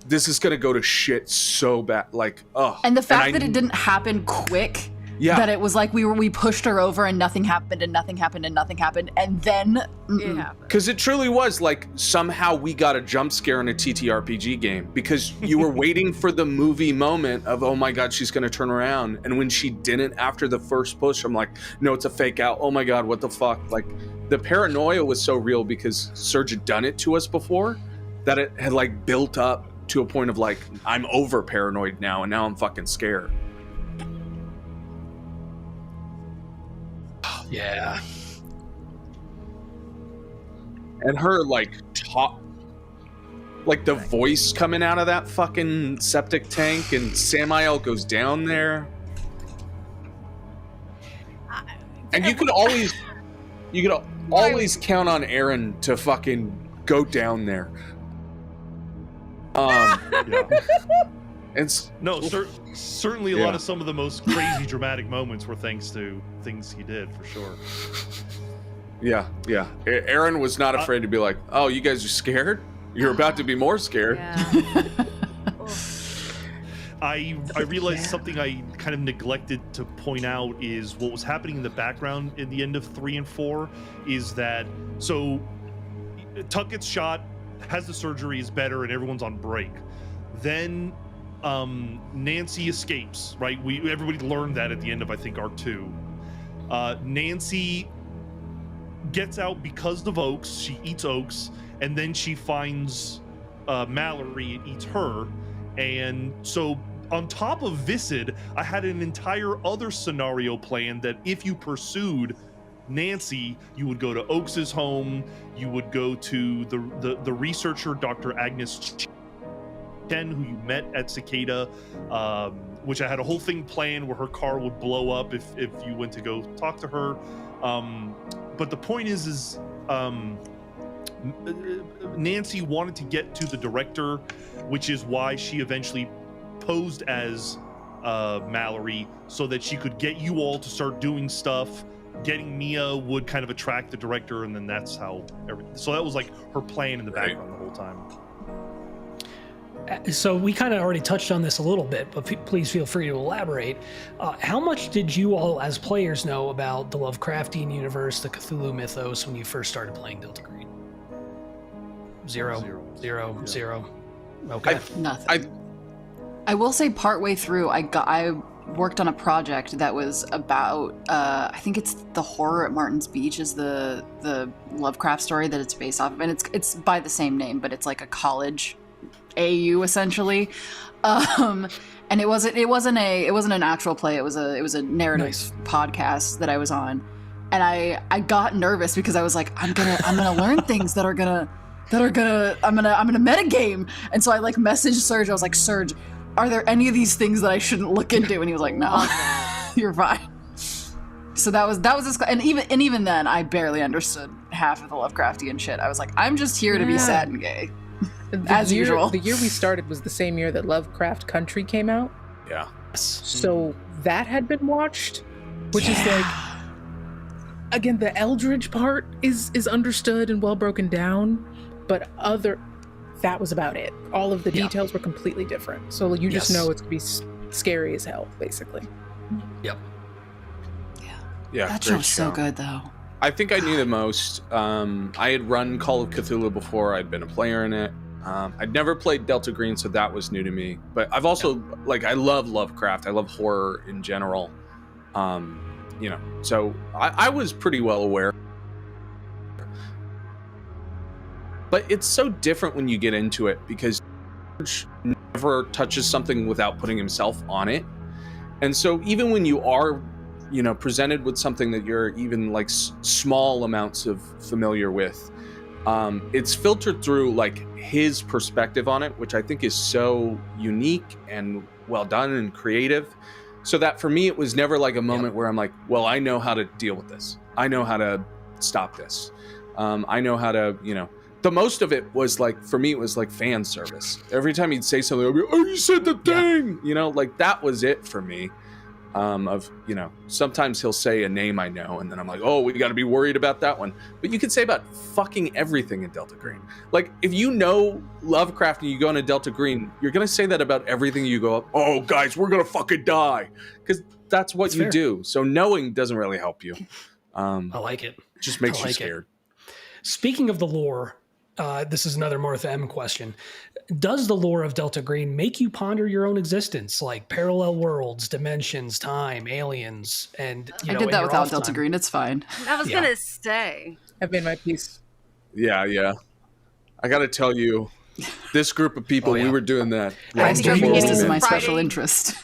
this is gonna go to shit so bad. Like, And the fact that it didn't happen quick. Yeah. That it was like we pushed her over and nothing happened and nothing happened and nothing happened and then it happened. Because it truly was like somehow we got a jump scare in a TTRPG game, because you were waiting for the movie moment of, oh my god, she's gonna turn around, and when she didn't after the first push, I'm like, no, it's a fake out. Oh my god, what the fuck? Like the paranoia was so real because Serge had done it to us before that it had like built up to a point of like, I'm over paranoid now and now I'm fucking scared. Yeah. And her like talk, like the voice coming out of that fucking septic tank, and Samael goes down there. And you could always count on Aaron to fucking go down there. Certainly a lot of some of the most crazy dramatic moments were thanks to things he did, for sure. Yeah. Aaron was not afraid to be like, oh, you guys are scared? You're about to be more scared. Yeah. I realized something I kind of neglected to point out is what was happening in the background in the end of 3 and 4 is that, so Tuck gets shot, has the surgery, is better, and everyone's on break. Then Nancy escapes, right? Everybody learned that at the end of, I think, Arc 2. Nancy gets out because of Oaks. She eats Oaks, and then she finds Mallory and eats her. And so on top of Visid, I had an entire other scenario planned that if you pursued Nancy, you would go to Oaks's home, you would go to the researcher, Dr. Agnes Chen, who you met at Cicada, which I had a whole thing planned where her car would blow up if you went to go talk to her. But the point is Nancy wanted to get to the director, which is why she eventually posed as Mallory, so that she could get you all to start doing stuff. Getting Mia would kind of attract the director, and then that's how everything. So that was like her plan in the background the whole time. So we kind of already touched on this a little bit, but please feel free to elaborate. How much did you all as players know about the Lovecraftian universe, the Cthulhu mythos, when you first started playing Delta Green? Zero. Okay. Nothing. I will say partway through, I worked on a project that was about, I think it's The Horror at Martin's Beach is the Lovecraft story that it's based off of, and it's by the same name, but it's like a college AU essentially, and it wasn't an actual play. It was a narrative podcast that I was on, and I got nervous because I was like, I'm gonna learn things I'm gonna metagame, and so I like messaged Serge. I was like, Serge, are there any of these things that I shouldn't look into? And he was like, no, you're fine. So that was this, and even then, I barely understood half of the Lovecraftian shit. I was like, I'm just here to be sad and gay. Usual. The year we started was the same year that Lovecraft Country came out. Yeah. So that had been watched, which is like, again, the Eldritch part is understood and well broken down, but that was about it. All of the details were completely different. So you just know it's going to be scary as hell, basically. Yep. Yeah. That show's so good, though. I think I knew the most. I had run Call of Cthulhu before. I'd been a player in it. I'd never played Delta Green, so that was new to me. But I've also, I love Lovecraft. I love horror in general. So I was pretty well aware. But it's so different when you get into it because George never touches something without putting himself on it. And so even when you are, presented with something that you're even like small amounts of familiar with, it's filtered through like his perspective on it, which I think is so unique and well done and creative. So that for me, it was never like a moment where I'm like, well, I know how to deal with this. I know how to stop this. I know how to, the most of it was like, for me, it was like fan service. Every time he'd say something, I'd be, oh, you said the thing, that was it for me. Sometimes he'll say a name I know, and then I'm like, oh, we got to be worried about that one. But you could say about fucking everything in Delta Green. Like, if you know Lovecraft and you go into Delta Green, you're going to say that about everything you go up, oh, guys, we're going to fucking die. Because that's what you do. So knowing doesn't really help you. I like it. Just makes you scared. Speaking of the lore, this is another Martha M question. Does the lore of Delta Green make you ponder your own existence, like parallel worlds, dimensions, time, aliens, and I did that without Delta Green. It's fine. I was gonna say. I've made my peace. Yeah. I got to tell you, this group of people, we were doing that. I think this is my special interest.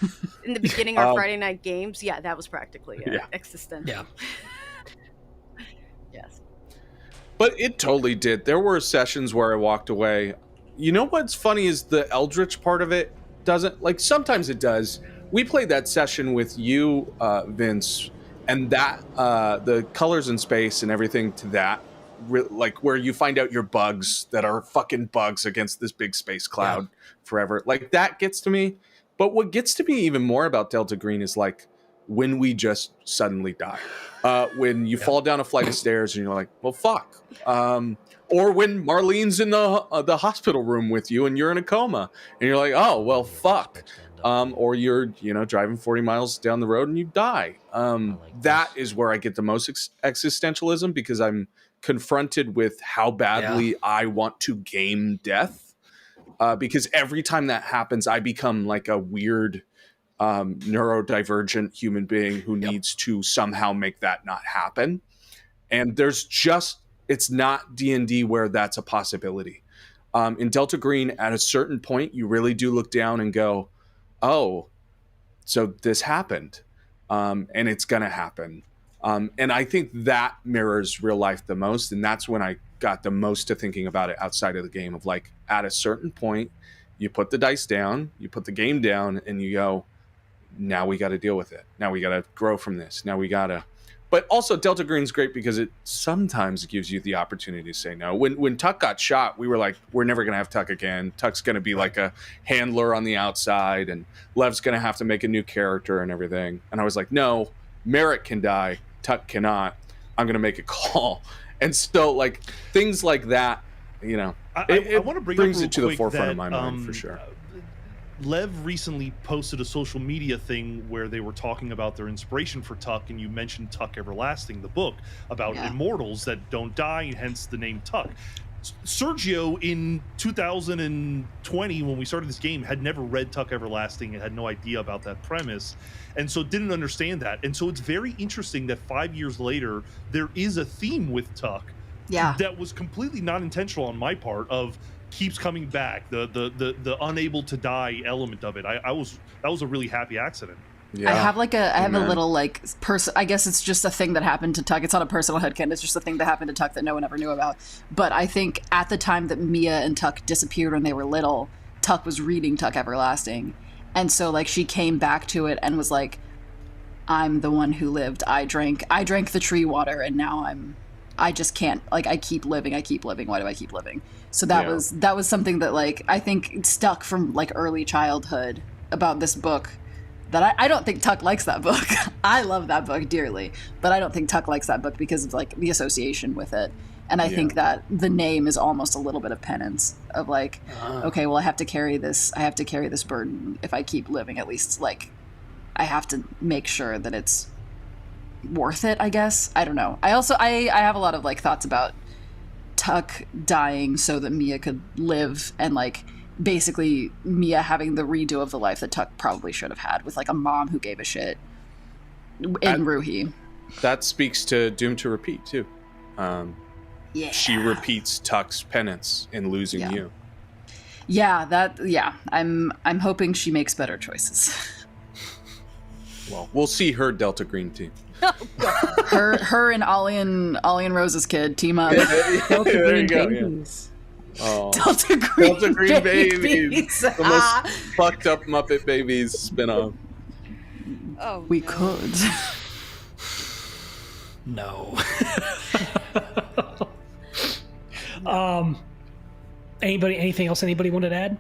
In the beginning of Friday Night Games, that was practically existential. Yeah. Yes. But it totally did. There were sessions where I walked away. You know what's funny is the Eldritch part of it doesn't, sometimes it does. We played that session with you, Vince, and that, the colors in space and everything to that, where you find out your bugs that are fucking bugs against this big space cloud forever. That gets to me. But what gets to me even more about Delta Green is when we just suddenly die. When you fall down a flight of stairs and you're like, well, fuck. Or when Marlene's in the hospital room with you and you're in a coma and you're like, oh, well, fuck. Or you're, driving 40 miles down the road and you die. That is where I get the most existentialism because I'm confronted with how badly I want to game death. Because every time that happens, I become like a weird neurodivergent human being who needs to somehow make that not happen. And it's not D&D where that's a possibility. In Delta Green, at a certain point, you really do look down and go, oh, so this happened, and it's gonna happen. And I think that mirrors real life the most, and that's when I got the most to thinking about it outside of the game. Of like, at a certain point, you put the dice down, you put the game down, and you go, now we got to deal with it. Now we got to grow from this. Now we got to. But also, Delta Green's great because it sometimes gives you the opportunity to say no. When Tuck got shot, we were like, we're never going to have Tuck again. Tuck's going to be like a handler on the outside, and Lev's going to have to make a new character and everything. And I was like, no, Merrick can die. Tuck cannot. I'm going to make a call. And so, like, things like that, you know, I want to bring brings up it to the quick forefront that, of my mind for sure. Lev recently posted a social media thing where they were talking about their inspiration for Tuck, and you mentioned Tuck Everlasting, the book about immortals that don't die, hence the name Tuck. Sergio in 2020, when we started this game, had never read Tuck Everlasting and had no idea about that premise, and so didn't understand that. And so it's very interesting that 5 years later there is a theme with Tuck that was completely not intentional on my part, of keeps coming back, the unable to die element of it. That was a really happy accident. I have a little like person. I guess it's just a thing that happened to Tuck. It's not a personal headcanon. It's just a thing that happened to Tuck that no one ever knew about. But I think at the time that Mia and Tuck disappeared when they were little, Tuck was reading Tuck Everlasting, and so like she came back to it and was like, "I'm the one who lived. I drank the tree water, and now I just can't, like, I keep living. Why do I keep living?" So that was something that, like, I think stuck from, like, early childhood about this book, that I don't think Tuck likes that book. I love that book dearly, but I don't think Tuck likes that book because of, like, the association with it. And I think that the name is almost a little bit of penance of, like, okay, well, I have to carry this burden. If I keep living, at least, like, I have to make sure that it's worth it, I guess. I don't know. I also I have a lot of, like, thoughts about Tuck dying so that Mia could live, and, like, basically Mia having the redo of the life that Tuck probably should have had, with, like, a mom who gave a shit in Ruhi. That speaks to Doom to Repeat too. She repeats Tuck's penance in losing you. I'm hoping she makes better choices. Well, we'll see her Delta Green team. her and Ollie and Rose's kid team up. Delta Green babies. Oh. Delta Green babies. The most fucked up Muppet Babies spin-off. Oh, we could. No. Anything else anybody wanted to add?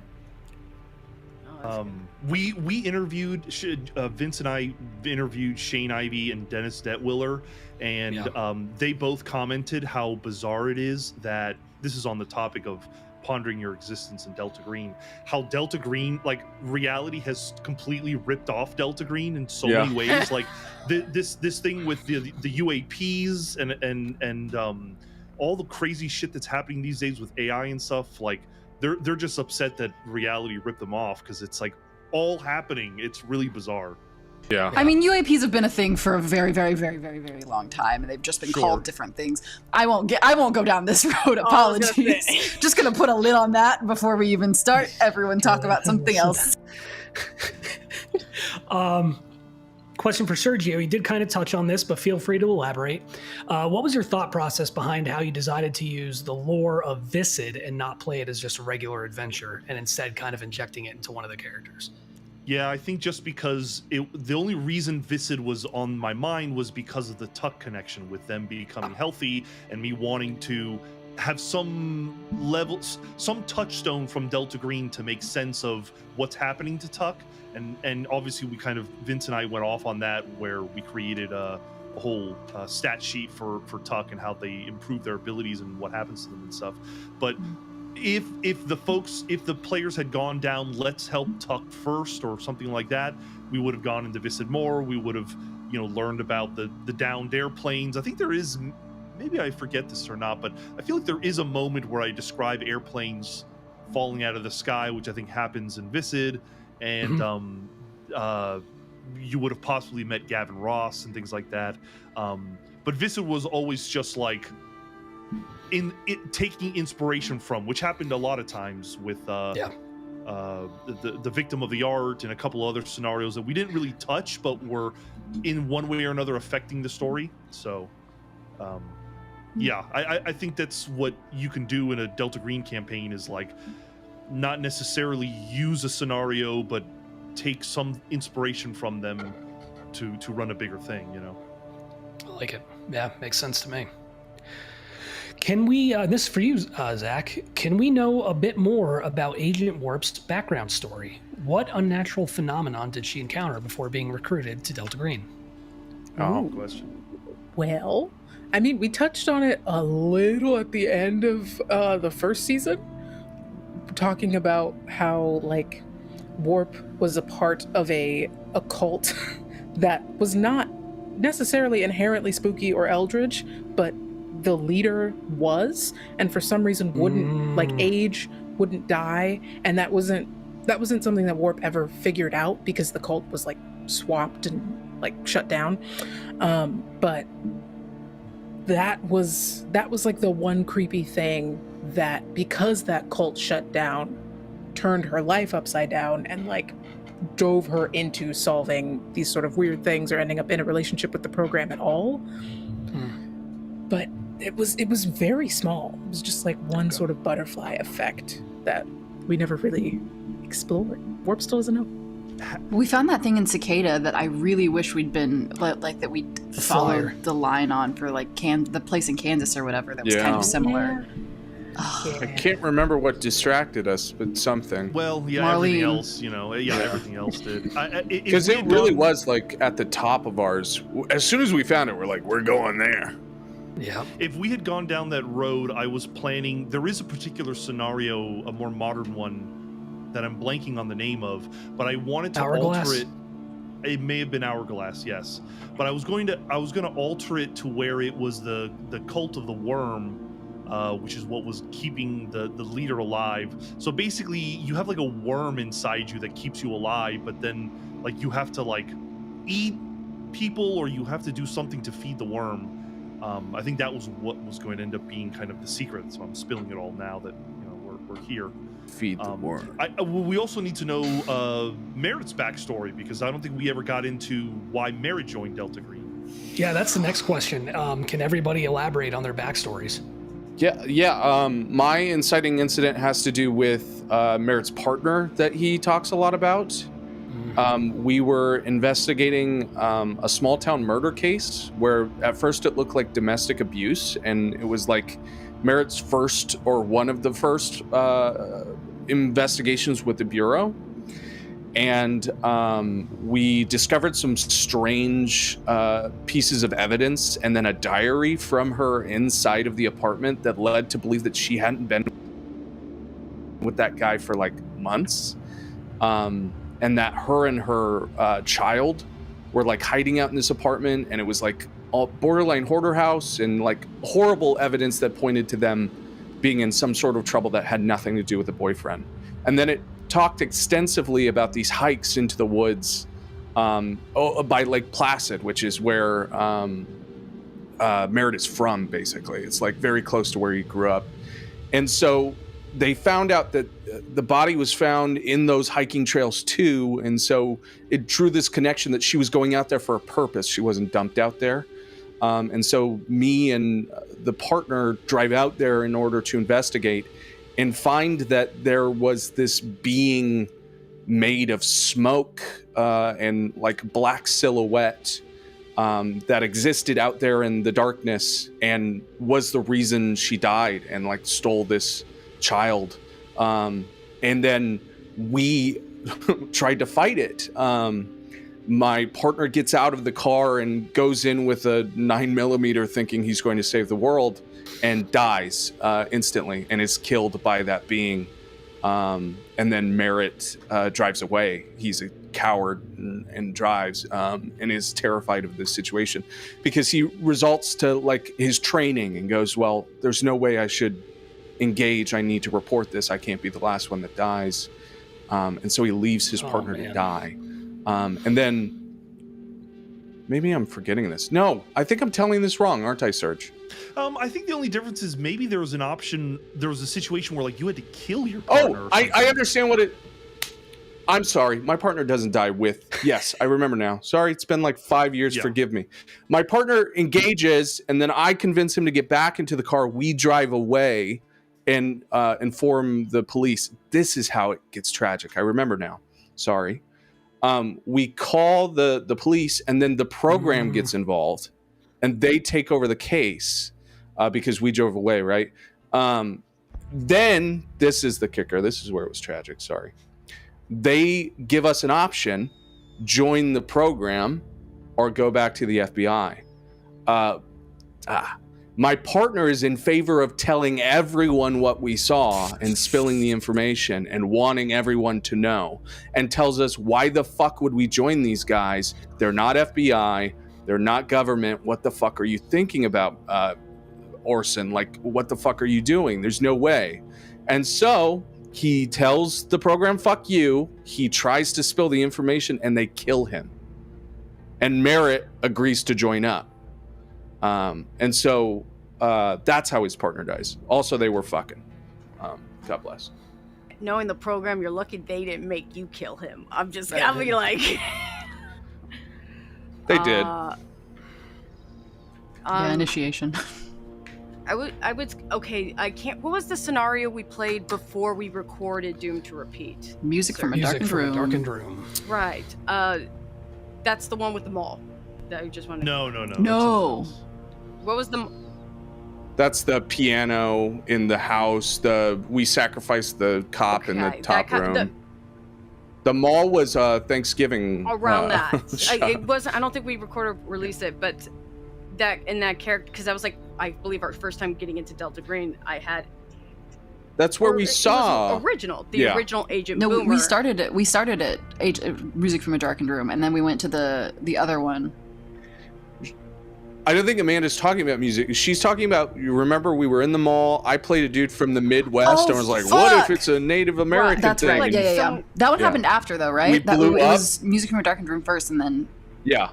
We interviewed Vince and I interviewed Shane Ivey and Dennis Detwiller, and they both commented how bizarre it is that this is on the topic of pondering your existence in Delta Green. How Delta Green, like, reality has completely ripped off Delta Green in so many ways. Like this thing with the UAPs and all the crazy shit that's happening these days with AI and stuff. Like they're just upset that reality ripped them off, because it's like all happening. It's really bizarre. Yeah. I mean, UAPs have been a thing for a very, very, very, very, very long time, and they've just been called different things. I won't go down this road. Apologies. Just gonna put a lid on that before we even start. Everyone talk about something else. Question for Sergio. You did kind of touch on this, but feel free to elaborate. What was your thought process behind how you decided to use the lore of Viscid and not play it as just a regular adventure, and instead kind of injecting it into one of the characters? Yeah, I think just because the only reason Viscid was on my mind was because of the Tuck connection, with them becoming healthy and me wanting to have some levels, some touchstone from Delta Green to make sense of what's happening to Tuck. And obviously we kind of, Vince and I went off on that, where we created a whole stat sheet for Tuck and how they improve their abilities and what happens to them and stuff. But if the players had gone down, let's help Tuck first or something like that, we would have gone into Viscid more. We would have, learned about the downed airplanes. I think there is, maybe I forget this or not, but I feel like there is a moment where I describe airplanes falling out of the sky, which I think happens in Viscid. And you would have possibly met Gavin Ross and things like that. But Viscid was always just like taking inspiration from, which happened a lot of times with the victim of the art and a couple other scenarios that we didn't really touch, but were in one way or another affecting the story. So, yeah, I think that's what you can do in a Delta Green campaign, is like not necessarily use a scenario, but take some inspiration from them to run a bigger thing, you know? I like it. Yeah, makes sense to me. Can we, this is for you, Zach, can we know a bit more about Agent Warp's background story? What unnatural phenomenon did she encounter before being recruited to Delta Green? Oh, question. Well, I mean, we touched on it a little at the end of the first season, talking about how, like, Warp was a part of a cult that was not necessarily inherently spooky or eldritch, but the leader was, and for some reason wouldn't like age, wouldn't die, and that wasn't something that Warp ever figured out because the cult was like swapped and like shut down. But that was like the one creepy thing that, because that cult shut down, turned her life upside down and like drove her into solving these sort of weird things or ending up in a relationship with the program at all. But it was very small. It was just like one sort of butterfly effect that we never really explored. Warp still doesn't know. We found that thing in Cicada that I really wish we'd been like that we'd followed the line on for like the place in Kansas or whatever that was kind of similar. I can't remember what distracted us, but something. Well, yeah, Marlene. everything else, you know, everything else did. Because it really was like at the top of ours. As soon as we found it, we're like, we're going there. Yeah. If we had gone down that road, I was planning. There is a particular scenario, a more modern one, that I'm blanking on the name of, but I wanted to alter it. It may have been Hourglass, yes, but I was going to alter it to where it was the cult of the worm, which is what was keeping the leader alive. So basically, you have like a worm inside you that keeps you alive, but then like you have to like eat people, or you have to do something to feed the worm. I think that was what was going to end up being kind of the secret. So I'm spilling it all now that we're here. Feed the worm. We also need to know Merritt's backstory, because I don't think we ever got into why Merritt joined Delta Green. Yeah, that's the next question. Can everybody elaborate on their backstories? Yeah. My inciting incident has to do with Merritt's partner that he talks a lot about. We were investigating a small town murder case where at first it looked like domestic abuse, and it was like Merritt's first or one of the first investigations with the Bureau. And we discovered some strange pieces of evidence and then a diary from her inside of the apartment that led to believe that she hadn't been with that guy for like months. And that her and her child were like hiding out in this apartment, and it was like all borderline hoarder house and like horrible evidence that pointed to them being in some sort of trouble that had nothing to do with the boyfriend. And then it talked extensively about these hikes into the woods by Lake Placid, which is where Merritt is from, basically. It's like very close to where he grew up. And so they found out that the body was found in those hiking trails too, and so it drew this connection that she was going out there for a purpose. She wasn't dumped out there. And so me and the partner drive out there in order to investigate and find that there was this being made of smoke and like black silhouette that existed out there in the darkness and was the reason she died and like stole this child. And then we tried to fight it. My partner gets out of the car and goes in with a 9mm thinking he's going to save the world, and dies instantly and is killed by that being. And then Merritt drives away. He's a coward and drives and is terrified of this situation because he resorts to like his training and goes, well, there's no way I should engage. I need to report this. I can't be the last one that dies. And so he leaves his partner to die. And then maybe I'm forgetting this. No, I think I'm telling this wrong, aren't I, Serge? I think the only difference is maybe there was an option. There was a situation where like you had to kill your partner. Oh, I understand what it. I'm sorry. My partner doesn't die with. Yes, I remember now. Sorry, it's been like 5 years. Yeah. Forgive me. My partner engages, and then I convince him to get back into the car. We drive away and inform the police. This is how it gets tragic. I remember now. Sorry. We call the police, and then the program gets involved, and they take over the case because we drove away, right? Then this is the kicker. This is where it was tragic. Sorry. They give us an option: join the program or go back to the FBI. My partner is in favor of telling everyone what we saw and spilling the information and wanting everyone to know, and tells us, why the fuck would we join these guys? They're not FBI. They're not government. What the fuck are you thinking about, Orson? Like, what the fuck are you doing? There's no way. And so he tells the program, fuck you. He tries to spill the information, and they kill him. And Merritt agrees to join up. And so that's how his partner dies. Also, they were fucking. God bless. Knowing the program, you're lucky they didn't make you kill him. I'll be like... They did. Initiation. I would. Okay, I can't. What was the scenario we played before we recorded Doomed to Repeat? Music from a darkened room. Right. That's the one with the mall. That you just wanted. No. What was the? That's the piano in the house. We sacrificed the cop in the top room. The mall was Thanksgiving. Around that. It wasn't. I don't think we released it, but that in that character, because I was like, I believe our first time getting into Delta Green, I had. That's where we saw original Agent No, Boomer. we started at Music from a Darkened Room, and then we went to the other one. I don't think Amanda's talking about music. She's talking about, you remember we were in the mall, I played a dude from the Midwest, and was like, what if it's a Native American That's thing? right. Yeah. That one happened after, though, right? It was Music from a Darkened Room first, and then... Yeah.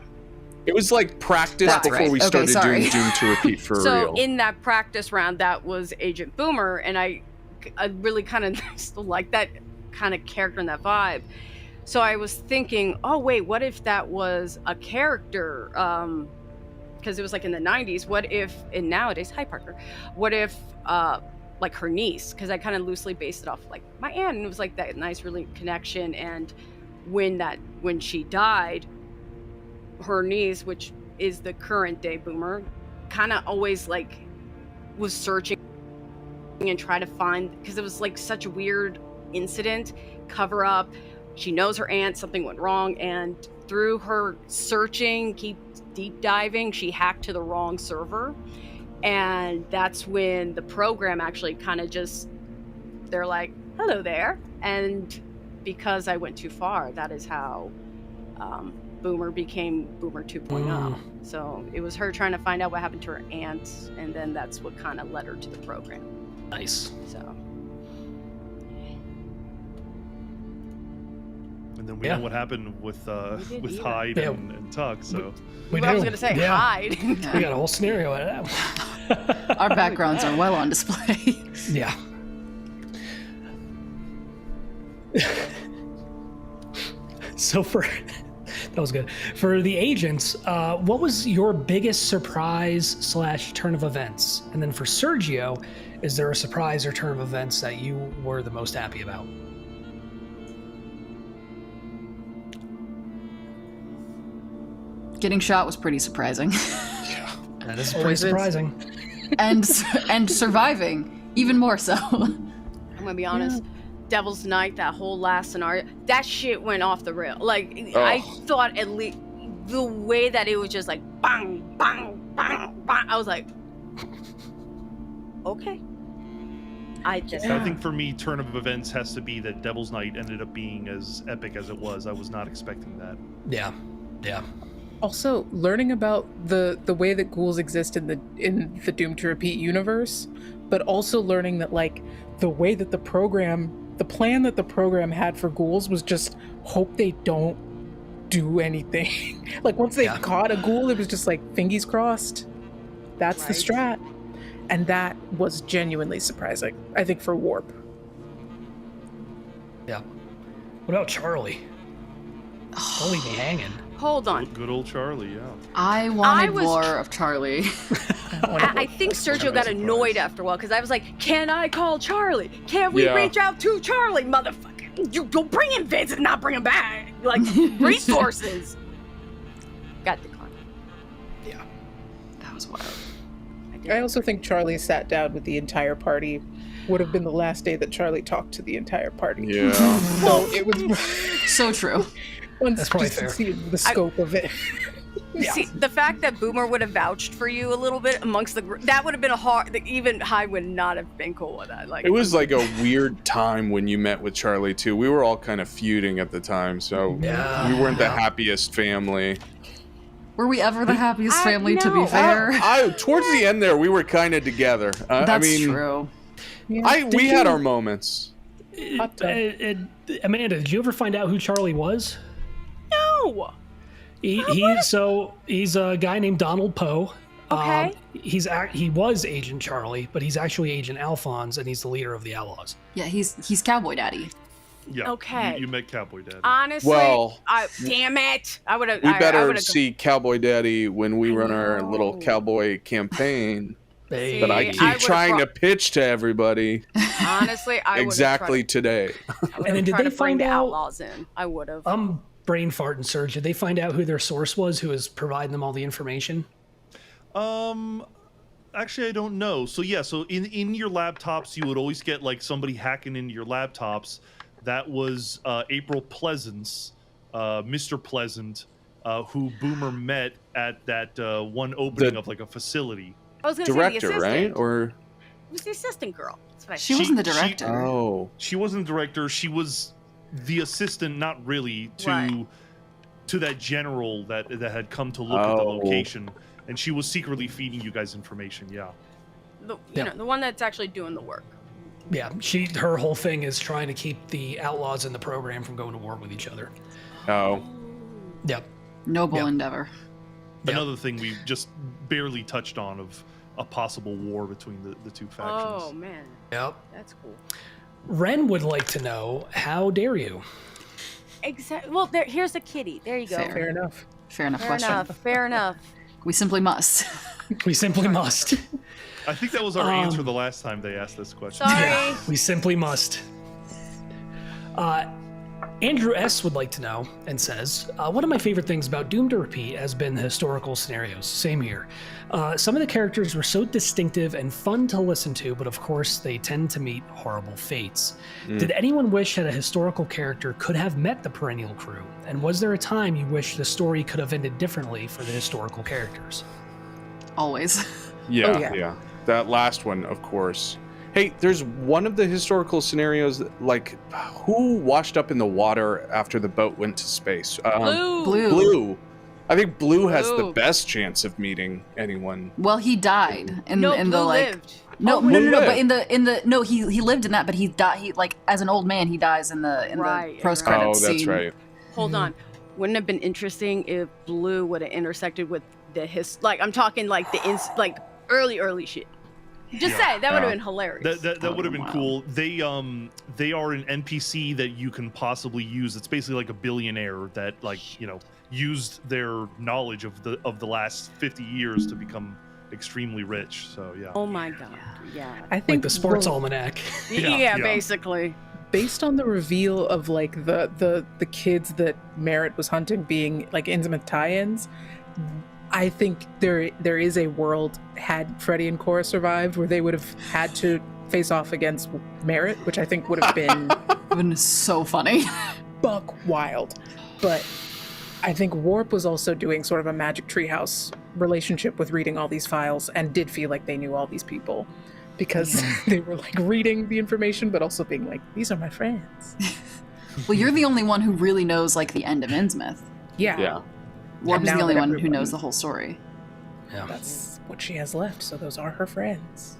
It was like practice before we started doing Doom to Repeat for real. So in that practice round, that was Agent Boomer, and I really kind of still like that kind of character and that vibe. So I was thinking, oh wait, what if that was a character? Because it was like in the 90s. What if, and nowadays, hi Parker, what if like her niece? Because I kind of loosely based it off like my aunt, and it was like that nice really connection. And when she died, her niece, which is the current day Boomer, kind of always like was searching and trying to find, because it was like such a weird incident, cover up. She knows her aunt, something went wrong, and through her searching, keep deep diving, she hacked to the wrong server. And that's when the program actually kind of just, they're like, hello there. And because I went too far, that is how Boomer became Boomer 2.0. So it was her trying to find out what happened to her aunt, and then that's what kind of led her to the program. Nice. So. And then we know what happened with Hyde and Tuck. So I was gonna say Hyde. We got a whole scenario out of that. Our backgrounds are well on display. Yeah. So that was good. For the agents, what was your biggest surprise / turn of events? And then for Sergio, is there a surprise or turn of events that you were the most happy about? Getting shot was pretty surprising. Yeah, that is pretty surprising. and surviving, even more so. I'm gonna be honest. Devil's Night, that whole last scenario, that shit went off the rail. Like, I thought at least the way that it was just like bang, bang, bang, bang. I was like, okay. I think for me, turn of events has to be that Devil's Night ended up being as epic as it was. I was not expecting that. Yeah. Also, learning about the way that ghouls exist in the Doom to Repeat universe, but also learning that like the way that the plan that the program had for ghouls was just hope they don't do anything. Like once they caught a ghoul, it was just like fingies crossed. That's the strat. And that was genuinely surprising, I think, for Warp. Yeah. What about Charlie? Don't leave me hanging. Hold on. Good old Charlie, yeah. I wanted more of Charlie. I think Sergio got annoyed after a while because I was like, "Can I call Charlie? Can we reach out to Charlie, motherfucker? You don't bring him Vince and not bring him back. Like resources." Got declined. Yeah. That was wild. I also think Charlie sat down with the entire party. Would have been the last day that Charlie talked to the entire party. Yeah. So it was So true. That's probably just to fair. see the scope of it. Yeah. See, the fact that Boomer would have vouched for you a little bit amongst the group, that would have been even High would not have been cool with that. Like, It was like a weird time when you met with Charlie too. We were all kind of feuding at the time, so Yeah. we weren't the happiest family. Were we ever the happiest family, to no. be fair? Towards the end there, we were kind of together. That's true. We had our moments. Amanda, did you ever find out who Charlie was? no. He's a guy named Donald Poe. Okay. He was Agent Charlie, but he's actually Agent Alphonse, and he's the leader of the Outlaws. Yeah, he's Cowboy Daddy. Yeah. Okay. You met Cowboy Daddy. Honestly, Well, damn it. I would have. We better see Cowboy Daddy when we run our little know. cowboy campaign Hey. that I I keep would've trying to brought- pitch to everybody Honestly, I would exactly today. And then did they to bring find the out- Outlaws in. I would have. Brain fart and Surge. Did they find out who their source was, who was providing them all the information? Actually, I don't know. So yeah, so in your laptops, you would always get like somebody hacking into your laptops. That was April Pleasance, Mr. Pleasant, who Boomer met at that one opening of like a facility. I was going to say Director, the right? assistant. Or It was the assistant girl. That's what I She said. wasn't the director. oh, She wasn't the director. She was the assistant, not really, Right. to that general that had come to look at the location, and she was secretly feeding you guys information. Yeah. You know, the one that's actually doing the work. Yeah, her whole thing is trying to keep the Outlaws in the program from going to war with each other. oh, Yep. Noble Yep. endeavor. Yep. Another thing we just barely touched on of a possible war between the two factions. Oh man, Yep. that's cool. Ren would like to know, how dare you? Exactly. Well, here's a kitty. There you go. Fair. Fair enough. Fair enough Fair question. enough. Fair enough. We simply must. We simply must. I think that was our answer the last time they asked this question. Sorry. Yeah, we simply must. Andrew S. would like to know and says, one of my favorite things about Doom to Repeat has been the historical scenarios. Same here. Some of the characters were so distinctive and fun to listen to, but of course they tend to meet horrible fates. Did anyone wish that a historical character could have met the Perennial Crew? And was there a time you wish the story could have ended differently for the historical characters? Always. yeah, Oh, yeah. yeah. That last one, of course. Hey, there's one of the historical scenarios, like, who washed up in the water after the boat went to space? Blue. Blue. I think Blue has the Blue. best chance of meeting anyone. Well, he died in No, the Blue like. lived. No, Blue no, no, no. But lived. in the no, he lived in that, but he died. He like as an old man, he dies in the Right, post right. credits Oh, that's scene. right. Hold on. Wouldn't it have been interesting if Blue would have intersected with the like I'm talking like the like early shit. Just say that would have been hilarious. That would have been Wow. cool. They are an NPC that you can possibly use. It's basically like a billionaire that used their knowledge of the last 50 years to become extremely rich. So yeah. Oh my god. Yeah. I think Like the sports well, almanac. Yeah, basically. based on the reveal of like the kids that Merritt was hunting being like Innsmouth tie-ins, I think there is a world, had Freddie and Cora survived, where they would have had to face off against Merritt, which I think would have been It would have been so funny. buck wild. But I think Warp was also doing sort of a Magic Treehouse relationship with reading all these files and did feel like they knew all these people because they were like reading the information, but also being like, these are my friends. Well, you're the only one who really knows like the end of Innsmouth. Yeah. Warp is now the only that one who everyone- knows the whole story. Yeah. That's what she has left, so those are her friends.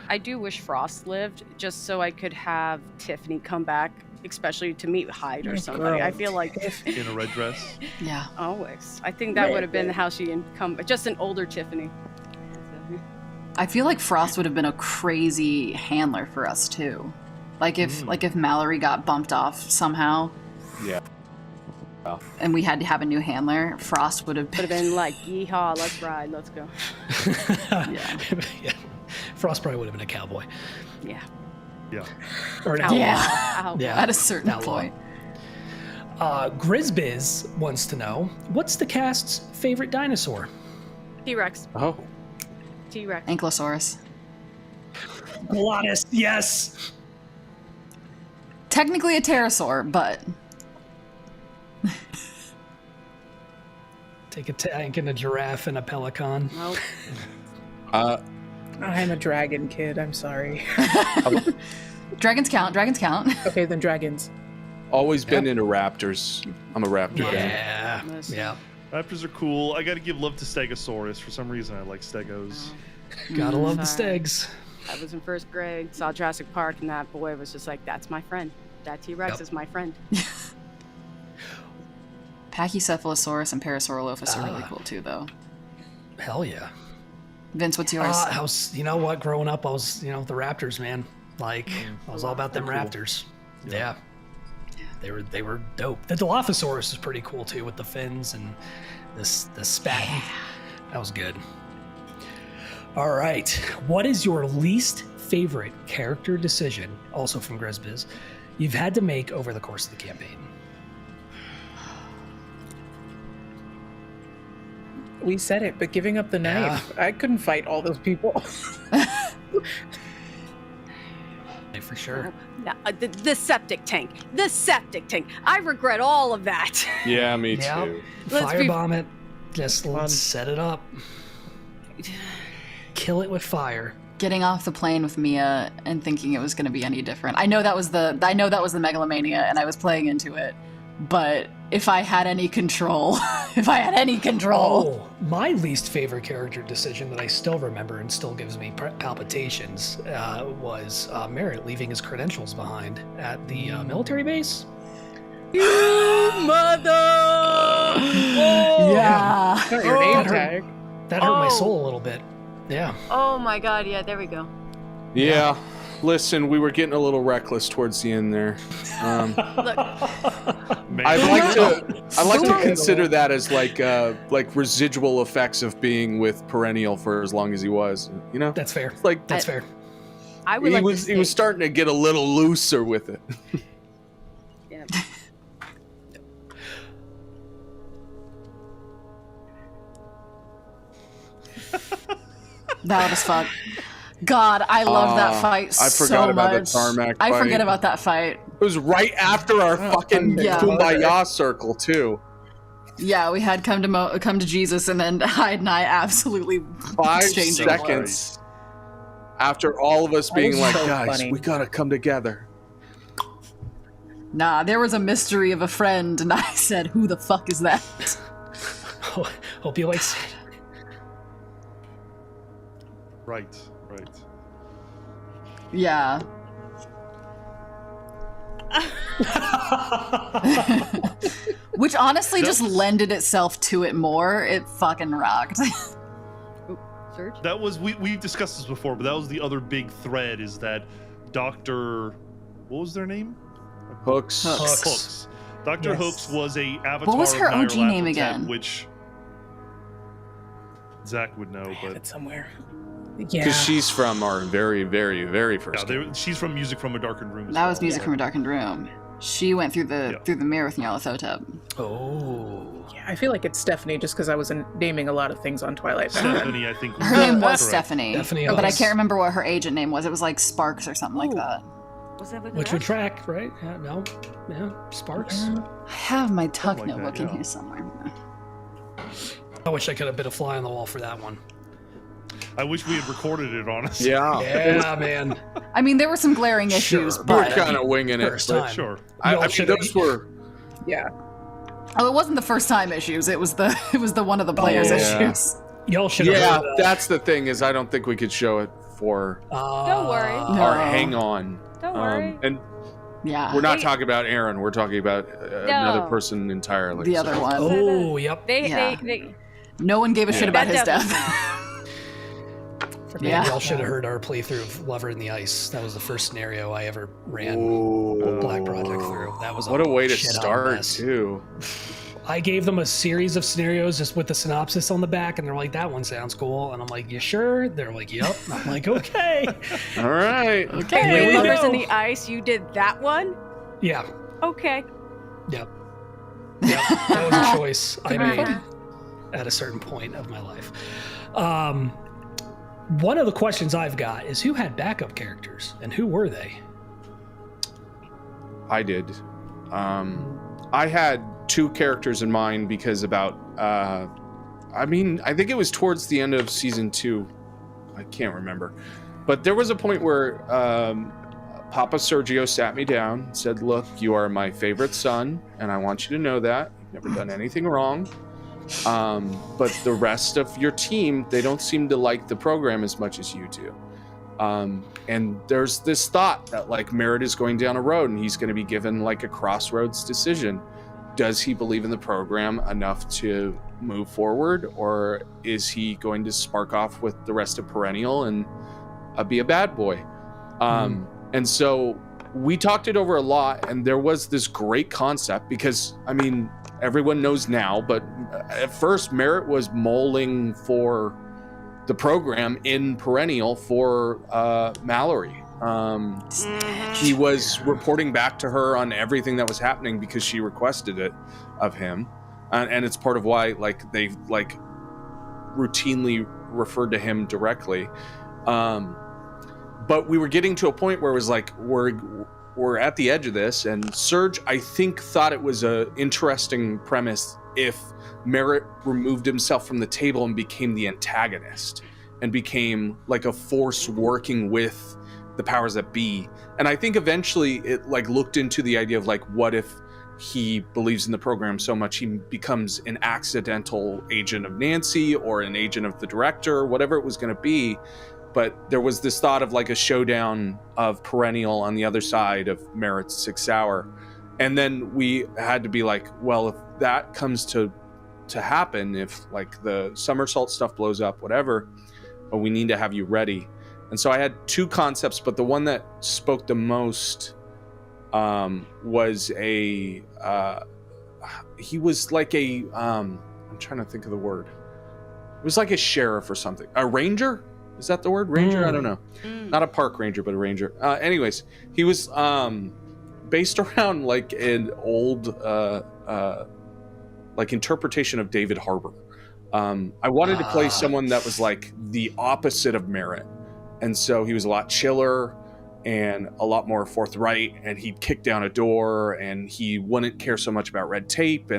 I do wish Frost lived just so I could have Tiffany come back, especially to meet Hyde or My somebody. girl, I feel like In a red dress. Yeah. always. I think that would have been how she come, just an older Tiffany. I feel like Frost would have been a crazy handler for us too. Like if Mallory got bumped off somehow. Yeah. And we had to have a new handler, Frost would have been like, yeehaw, let's ride, let's go. Yeah. Yeah. Frost probably would have been a cowboy. Yeah. Yeah. Or an outlaw. Yeah. Yeah. At a certain Outlaw. point. Grizbiz wants to know, what's the cast's favorite dinosaur? T-Rex. Oh. T-Rex. Ankylosaurus. Glottis, yes. Technically a pterosaur, but Take a tank and a giraffe and a pelican. Nope. I'm a dragon kid. I'm sorry. dragons count. Okay, then dragons. Always been into raptors. I'm a raptor guy. Yeah. Listen. Yeah. Raptors are cool. I got to give love to Stegosaurus. For some reason, I like Stegos. Gotta love the Sorry. stegs. I was in first grade, saw Jurassic Park, and that boy was just like, that's my friend. That T-Rex Yep. is my friend. Pachycephalosaurus and Parasaurolophus are really Ah. cool too, though. Hell yeah. Vince, what's yours? You know what? Growing up, I was, the Raptors, man. Like, I was all about them They're cool. Raptors. Yeah. They were dope. The Dilophosaurus is pretty cool too, with the fins and the spat. That was good. All right. What is your least favorite character decision, also from Grizbiz, you've had to make over the course of the campaign? We said it, but giving up the knife. I couldn't fight all those people. For sure. No, the septic tank. The septic tank. I regret all of that. Yeah, me Yeah. too. Let's be- Firebomb it. Just Fun. let's set it up. Kill it with fire. Getting off the plane with Mia and thinking it was going to be any different. I know that was the megalomania, and I was playing into it. But if I had any control, Oh, my least favorite character decision that I still remember and still gives me palpitations was Merritt leaving his credentials behind at the military base. You mother! Oh! Yeah. Got your Oh. name tag. That hurt my Oh. soul a little bit. Yeah. Oh my god, yeah, there we go. Yeah. Listen, we were getting a little reckless towards the end there. Look, I like to consider that as like residual effects of being with Perennial for as long as he was. You know, That's fair. like That's fair. I would he like was to he was state- starting to get a little looser with it. Yeah. That was fun. God, I love that fight I so forgot about the much. tarmac I fight. forget about that fight. It was right after our fucking Yeah. Kumbaya circle too. Yeah, we had come to Jesus, and then Hyde and I absolutely 5 exchanging seconds after all of us being was like, so guys, funny. we gotta come together. Nah, there was a mystery of a friend, and I said, "Who the fuck is that?" Hope you like. Right. Yeah. Which honestly just lended itself to it more. It fucking rocked. Serge? That was we've discussed this before, but that was the other big thread is that Dr. What was their name? Hooks. Hooks. Dr. Yes. Hooks was a avatar What was her of OG name Nyarlathotep, again? which Zach would know, I have but it somewhere. Because Yeah. she's from our very, very, very first game. she's from Music from a Darkened Room. As That well, was Music so- from a Darkened Room. She went through the mirror with Nyarlathotep. Oh. Yeah, I feel like it's Stephanie just because I was naming a lot of things on Twilight. back then. Stephanie, I think. Her name was correct. Stephanie, Stephanie but I was. can't remember what her agent name was. It was like Sparks or something like Ooh. that. Was that with Which an would S? track, right? Yeah, no. Yeah. Sparks. I have my Tuck Something like notebook that, in yeah. here somewhere. I wish I could have been a fly on the wall for that one. I wish we had recorded it, honestly. Yeah. Yeah, man. I mean, there were some glaring issues, Sure. We're but kind of winging it. First but time. Sure. I Y'all mean, should've- those were. Yeah. oh, it wasn't the first time issues. It was the one of the players' Oh, yeah. issues. Y'all should have Yeah, heard, that's the thing is I don't think we could show it for Don't worry. No. our hang on. Don't worry. And Yeah, we're not They- talking about Aaron. We're talking about another person entirely. the so. other one. Oh, yep. They, Yeah. they, No one gave a shit Yeah. about That his definitely- death. Yeah. Y'all should have heard our playthrough of Lover in the Ice. That was the first scenario I ever ran Ooh. Black Project through. That was What a way to shit-on start, mess. too. I gave them a series of scenarios just with the synopsis on the back, and they're like, that one sounds cool. And I'm like, you sure? They're like, yep. I'm like, okay. All right. Okay. Here Wait, we Lovers go. in the Ice, you did that one? Yeah. Okay. Yep. That was a choice I made Alright. at a certain point of my life. One of the questions I've got is who had backup characters and who were they? I did. I had 2 characters in mind because I think it was towards the end of season 2. I can't remember. But there was a point where Papa Sergio sat me down and said, look, you are my favorite son, and I want you to know that. You've never done anything wrong. But the rest of your team, they don't seem to like the program as much as you do. And there's this thought that like Merritt is going down a road and he's going to be given like a crossroads decision. Does he believe in the program enough to move forward, or is he going to spark off with the rest of Perennial and be a bad boy? And so we talked it over a lot, and there was this great concept because, I mean, everyone knows now, but at first Merritt was mulling for the program in Perennial for Mallory. He was reporting back to her on everything that was happening because she requested it of him, and it's part of why like they like routinely referred to him directly. But we were getting to a point where it was like we're at the edge of this, and Serge I think thought it was a interesting premise if Merritt removed himself from the table and became the antagonist and became like a force working with the powers that be. And I think eventually it like looked into the idea of like, what if he believes in the program so much he becomes an accidental agent of Nancy or an agent of the director, whatever it was going to be. But there was this thought of like a showdown of Perennial on the other side of Merritt's 6 Hour. And then we had to be like, well, if that comes to happen, if like the somersault stuff blows up, whatever, but we need to have you ready. And so I had 2 concepts, but the one that spoke the most was he was like I'm trying to think of the word. It was like a sheriff or something. A ranger? Is that the word? Ranger? I don't know. Not a park ranger, but a ranger. Anyways, he was based around like an old like interpretation of David Harbour. I wanted to play someone that was like the opposite of Merritt. And so he was a lot chiller and a lot more forthright, and he'd kick down a door and he wouldn't care so much about red tape.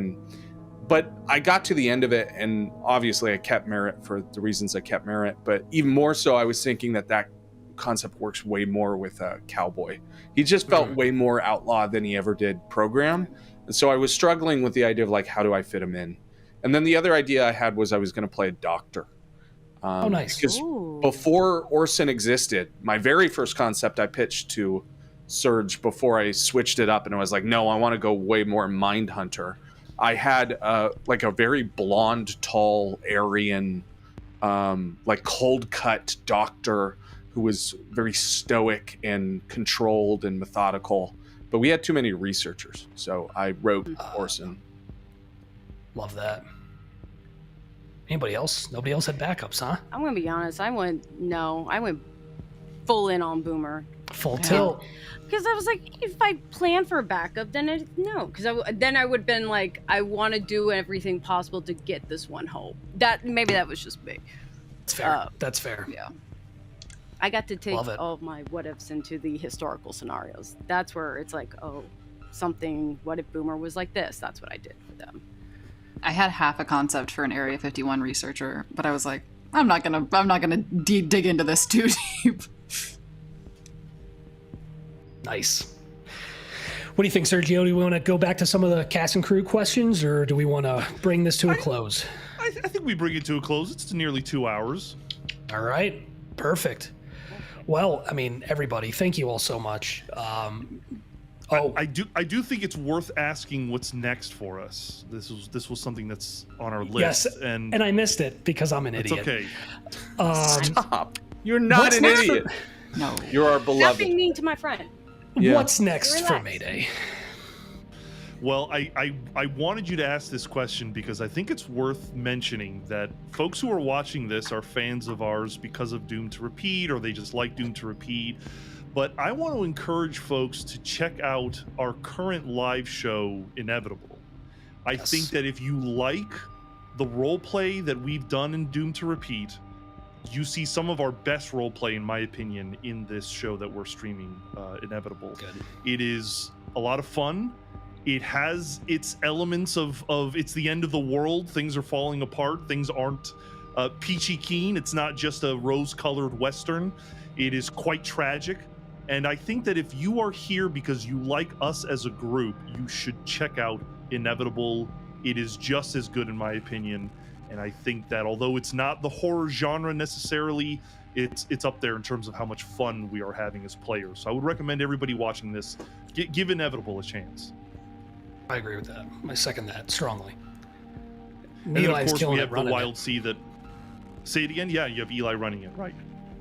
But I got to the end of it, and obviously I kept Merritt for the reasons I kept Merritt. But even more so, I was thinking that concept works way more with a cowboy. He just felt way more outlaw than he ever did program. And so I was struggling with the idea of like, how do I fit him in? And then the other idea I had was I was going to play a doctor. Oh, nice. Because before Orson existed, my very first concept I pitched to Serge before I switched it up, and I was like, no, I want to go way more Mindhunter. I had like a very blonde, tall, Aryan, like cold cut doctor who was very stoic and controlled and methodical. But we had too many researchers, so I wrote Orson. Love that. Anybody else? Nobody else had backups, huh? I'm gonna be honest. I went full in on Boomer. Full tilt. Because I was like, if I plan for a backup, then no. Because then I would have been like, I want to do everything possible to get this one home. Maybe that was just me. That's fair. That's fair. Yeah. I got to take Love it. all of my what ifs into the historical scenarios. That's where it's like, oh, something. What if Boomer was like this? That's what I did for them. I had half a concept for an Area 51 researcher, but I was like, I'm not gonna dig into this too deep. Nice. What do you think, Sergio? Do we want to go back to some of the cast and crew questions, or do we want to bring this to a close? I think we bring it to a close. It's nearly 2 hours. All right. Perfect. Well, I mean, everybody, thank you all so much. I do think it's worth asking what's next for us. This was something that's on our list, yes, and I missed it because I'm an idiot. It's okay. Stop. You're not What's an next idiot. No. You're our Stop beloved. being mean to my friend. Yeah. What's next for Relax. Mayday? Well, I wanted you to ask this question because I think it's worth mentioning that folks who are watching this are fans of ours because of Doom to Repeat, or they just like Doom to Repeat. But I want to encourage folks to check out our current live show, Inevitable. I Yes. think that if you like the role play that we've done in Doom to Repeat, you see some of our best role play, in my opinion, in this show that we're streaming, Inevitable. Good. It is a lot of fun. It has its elements of it's the end of the world. Things are falling apart. Things aren't peachy keen. It's not just a rose-colored Western. It is quite tragic. And I think that if you are here because you like us as a group, you should check out Inevitable. It is just as good, in my opinion. And I think that although it's not the horror genre necessarily, it's up there in terms of how much fun we are having as players. So I would recommend everybody watching this give Inevitable a chance. I agree with that. I second that strongly. And then, of Eli's course, killing we it, have the running Wild it. Sea that... Say it again? Yeah, you have Eli running it, right.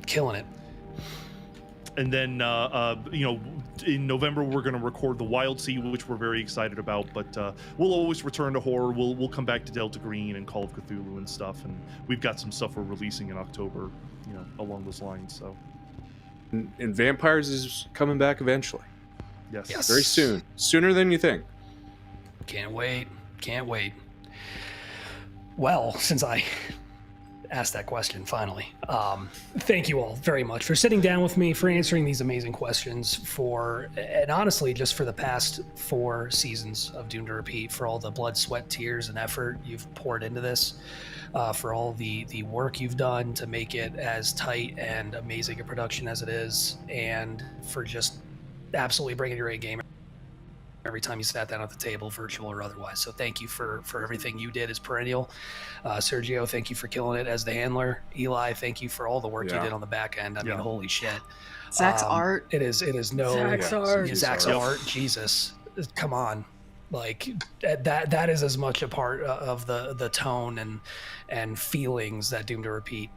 Killing it. And then, in November, we're going to record the Wild Sea, which we're very excited about. But we'll always return to horror. We'll come back to Delta Green and Call of Cthulhu and stuff. And we've got some stuff we're releasing in October, along those lines. So, And Vampires is coming back eventually. yes. Yes. Very soon. Sooner than you think. Can't wait. Can't wait. Well, since I asked that question finally, thank you all very much for sitting down with me, for answering these amazing questions, and honestly, just for the past 4 seasons of Doom to Repeat, for all the blood, sweat, tears, and effort you've poured into this, for all the work you've done to make it as tight and amazing a production as it is, and for just absolutely bringing your A game every time you sat down at the table, virtual or otherwise. So thank you for everything you did as Perennial. Sergio, thank you for killing it as the handler. Eli, thank you for all the work you did on the back end. I mean, holy shit. Zach's art. It is no Zach's art. Zach's art. Jesus, come on. Like that is as much a part of the tone and feelings that Doom to Repeat,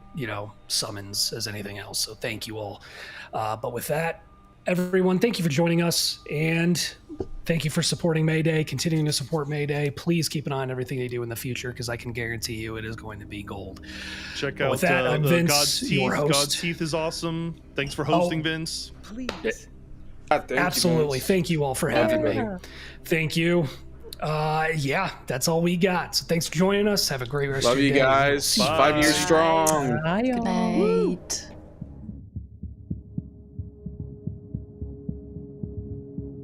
summons as anything else. So thank you all. But with that, everyone, thank you for joining us, and thank you for supporting Mayday, continuing to support Mayday. Please keep an eye on everything they do in the future, because I can guarantee you it is going to be gold. Check out with that, I'm Vince, God's Teeth. your host. God's Teeth is awesome. Thanks for hosting, Vince. Please. Absolutely. Thank you all for having me. Thank you. That's all we got. So thanks for joining us. Have a great rest Love of your you day. guys. Bye. 5 years strong. Bye, y'all. Good night.